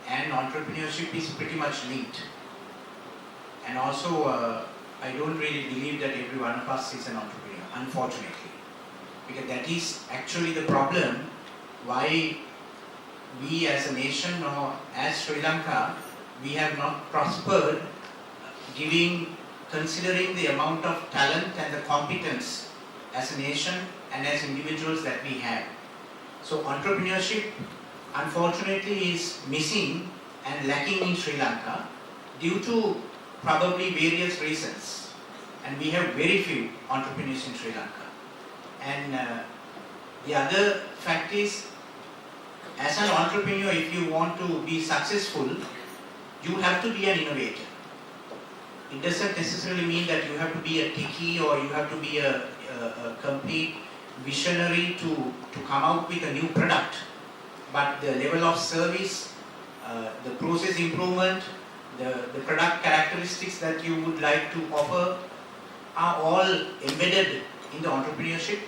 S8: and entrepreneurship is pretty much linked. And also, I don't really believe that every one of us is an entrepreneur, unfortunately. Because that is actually the problem why we as a nation or as Sri Lanka, we have not prospered considering the amount of talent and the competence as a nation and as individuals that we have. So entrepreneurship unfortunately is missing and lacking in Sri Lanka due to probably various reasons. And we have very few entrepreneurs in Sri Lanka. And the other fact is, as an entrepreneur, if you want to be successful, you have to be an innovator. It doesn't necessarily mean that you have to be a techie or you have to be a complete visionary to come out with a new product. But the level of service, the process improvement, the product characteristics that you would like to offer are all embedded in the entrepreneurship.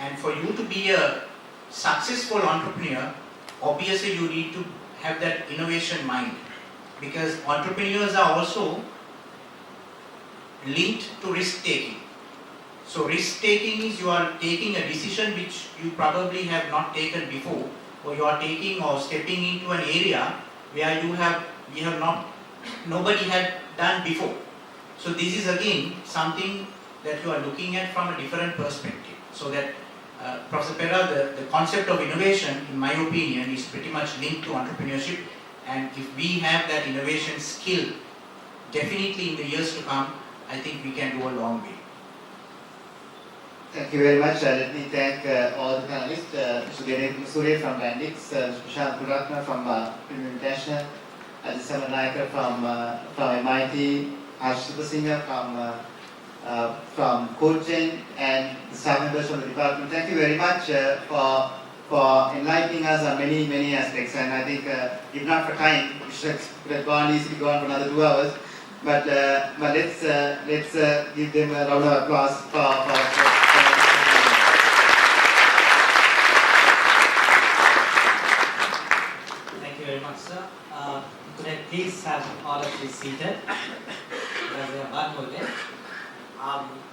S8: And for you to be a successful entrepreneur, obviously you need to have that innovation mind. Because entrepreneurs are also linked to risk taking. So risk taking is you are taking a decision which you probably have not taken before, or you are taking or stepping into an area where nobody had done before. So this is again something that you are looking at from a different perspective. So that Professor Pera, the concept of innovation, in my opinion, is pretty much linked to entrepreneurship. And if we have that innovation skill, definitely in the years to come, I think we can go a long way.
S15: Thank you very much. Let me thank all the panelists, Mr. Ganesh Surya from Bandix, Mr. Prashant Puratna from Premium International, Ajit Samanayakar from MIT, Harsh Subasinghe from CodeGen, and the staff members from the department. Thank you very much for enlightening us on many aspects. And I think if not for time, we should have easily gone for another 2 hours. But let's give them a round of applause for
S1: Thank you very much, sir. Could I please have all of you seated? Because we have one more day.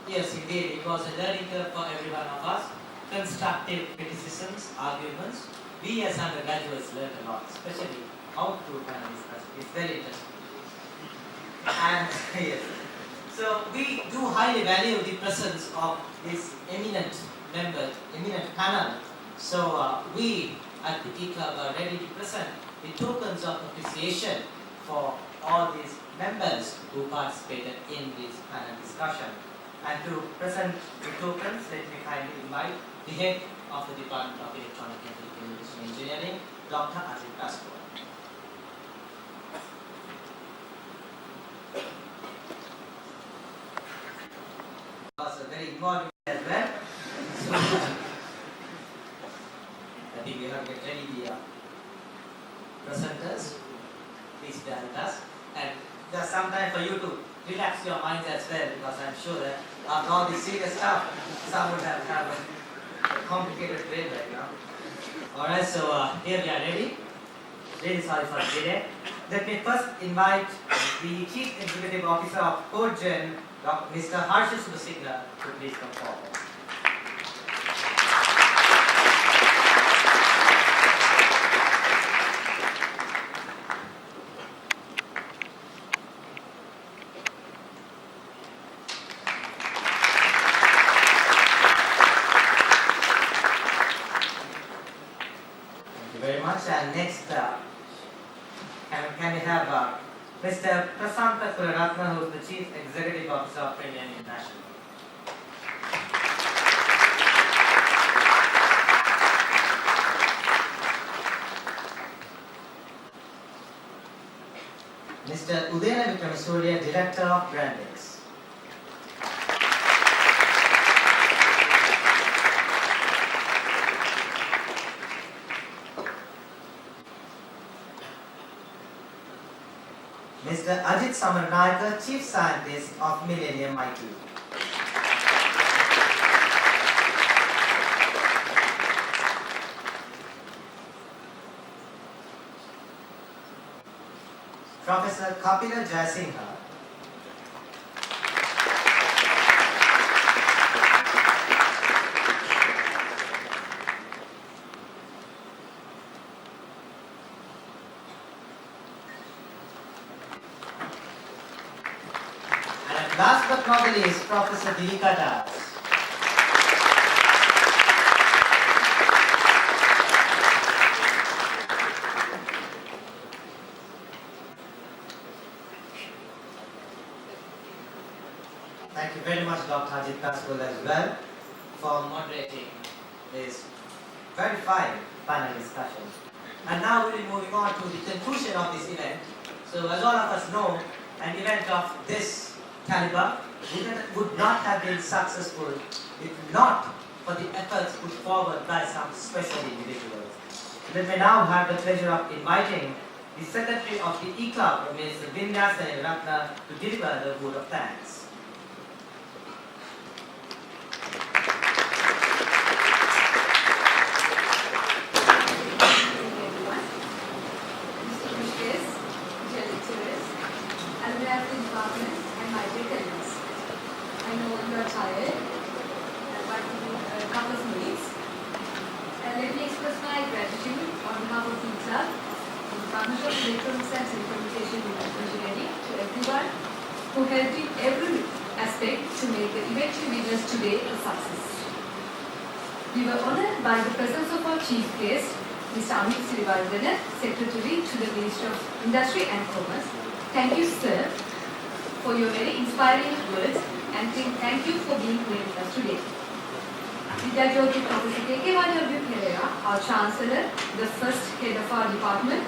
S1: Yes, indeed, it was a learning curve for every one of us. Constructive criticisms, arguments. We as undergraduates learned a lot, especially how to discuss. It's very interesting. And yes, so we do highly value the presence of this eminent panel. So we at the Tea Club are ready to present the tokens of appreciation for all these members who participated in this panel discussion. And to present the tokens, let me kindly invite the head of the Department of Electronic and Telecommunication Engineering, Dr. Ajit Castro. Was very involved as well. So I think we have to get ready the presenters. Please bear with us. And there's some time for you to relax your minds as well, because I'm sure that after all this serious stuff, some would have a complicated brain right now. Alright, so here we are ready. Really sorry for the delay. Let me first invite the Chief Executive Officer of CodeGen, Mr. Harsh Subasinghe, to please come forward. Thank you very much. And next, Mr. Prasanta Kularatna, who is the Chief Executive Officer of Premium International. Mr. Udena Vikramasuriya, Director of Brandix. Mr. Ajit Samarnaika, Chief Scientist of Millennium IT. Professor Kapila Jayasinghe. And last but not the least, Professor Dilika Das. Thank you very much, Dr. Ajit Pascal, as well, for moderating this very fine panel discussion. And now we'll be moving on to the conclusion of this event. So, as all of us know, an event of this caliber would not have been successful if not for the efforts put forward by some special individuals. Let me now have the pleasure of inviting the Secretary of the E-Club, Ms. Vindhyasani Ratna, to deliver the vote of thanks.
S16: who helped in every aspect to make the event you witnessed today a success. We were honoured by the presence of our chief guest, Mr. Amit Sirivardhana, Secretary to the Ministry of Industry and Commerce. Thank you, sir, for your very inspiring words, and thank you for being here with us today. Vidyajyoti Professor K.K. Vajrav Pereira, our Chancellor, the first head of our department,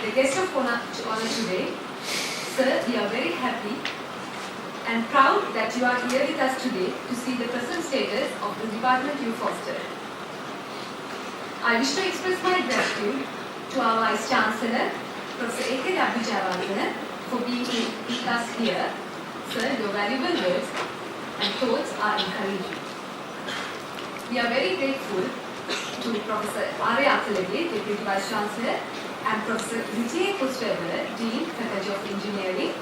S16: the guest of honor today. Sir, we are very happy and proud that you are here with us today to see the present status of the department you fostered. I wish to express my gratitude to our Vice Chancellor, Professor A.K. Vajrav, for being with us here. Sir, your valuable words and thoughts are encouraging. We are very grateful to Professor R.A. Athalage, Deputy Vice Chancellor, and Professor Vijay Kusweber, Dean, Faculty of Engineering,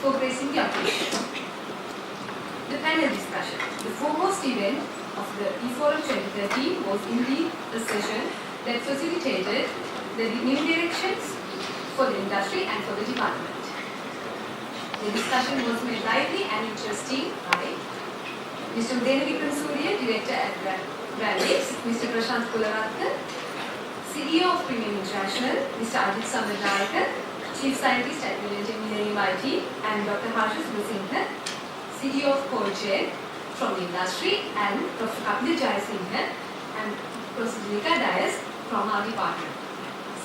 S16: for gracing the occasion. The panel discussion. The foremost event of the eForum 2013 was indeed a session that facilitated the new directions for the industry and for the department. The discussion was made lively and interesting by Mr. Udena Vikramasuriya, Director at Brandix, Mr. Prashant Kularatna, CEO of Premium International, Mr. Ajit Samarnaika, Chief Scientist at Millennium IT, and Dr. Harsha Singh, CEO of Colchair from the industry, and Dr. Kapila Jayasinghe and Professor Dilika Das from our department.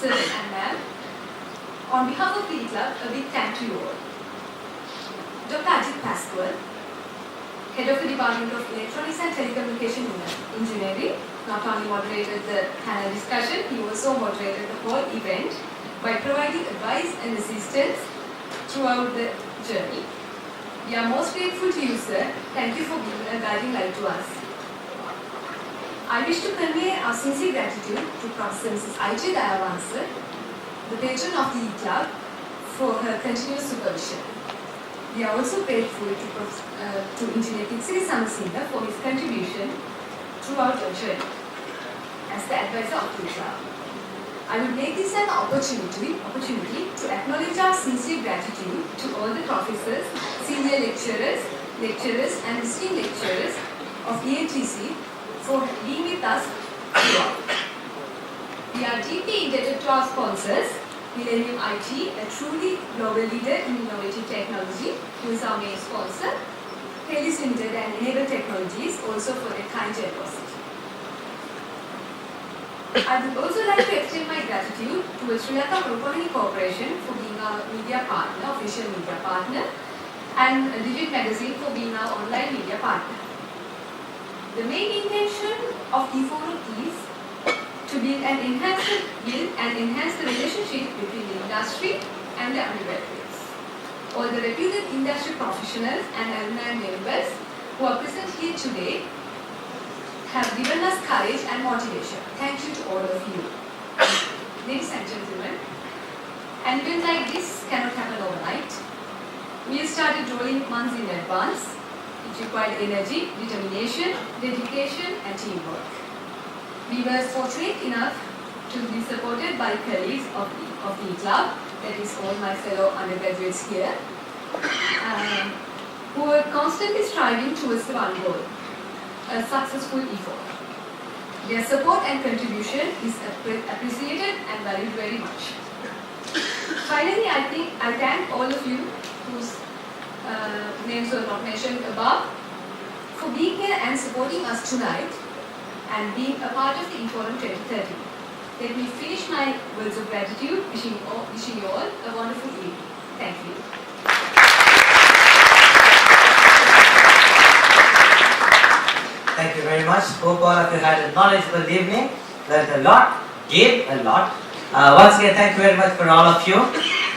S16: Sir and ma'am, on behalf of the E-Club, a big thank you all. Dr. Ajit Pascal, Head of the Department of Electronics and Telecommunication Engineering, not only moderated the panel discussion, he also moderated the whole event by providing advice and assistance throughout the journey. We are most grateful to you, sir. Thank you for being a guiding light to us. I wish to convey our sincere gratitude to Professor Mrs. I.J. Dayavansa, the patron of the E-Club, for her continuous supervision. We are also grateful to Engineer Kitsiri Samasinghe for his contribution throughout our journey as the advisor of the E-Club. I will make this an opportunity to acknowledge our sincere gratitude to all the professors, senior lecturers and visiting lecturers of EATC for being with us throughout. We are deeply indebted to our sponsors, Millennium IT, a truly global leader in innovative technology, who is our main sponsor. Helios Limited and Enable Technologies, also for their kind generosity. I would also like to extend my gratitude to Sri Lanka Property Corporation for being our media partner, official media partner, and Digit Magazine for being our online media partner. The main intention of eForum is to build and enhance the relationship between the industry and the undergraduates. All the reputed industry professionals and alumni members who are present here today have given us courage and motivation. Thank you to all of you. Ladies and gentlemen, an event like this cannot happen overnight. We started rolling months in advance. It required energy, determination, dedication, and teamwork. We were fortunate enough to be supported by colleagues of the club, that is all my fellow undergraduates here, who were constantly striving towards the one goal, a successful effort. Their support and contribution is appreciated and valued very much. Finally, I thank all of you whose names were not mentioned above for being here and supporting us tonight and being a part of the eForum 2030. Let me finish my words of gratitude, wishing you all a wonderful evening. Thank you.
S1: Thank you very much. Hope all of you had a knowledgeable evening, learned a lot, gave a lot. Once again, thank you very much for all of you.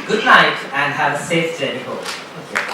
S1: Good night and have a safe journey home. Thank you.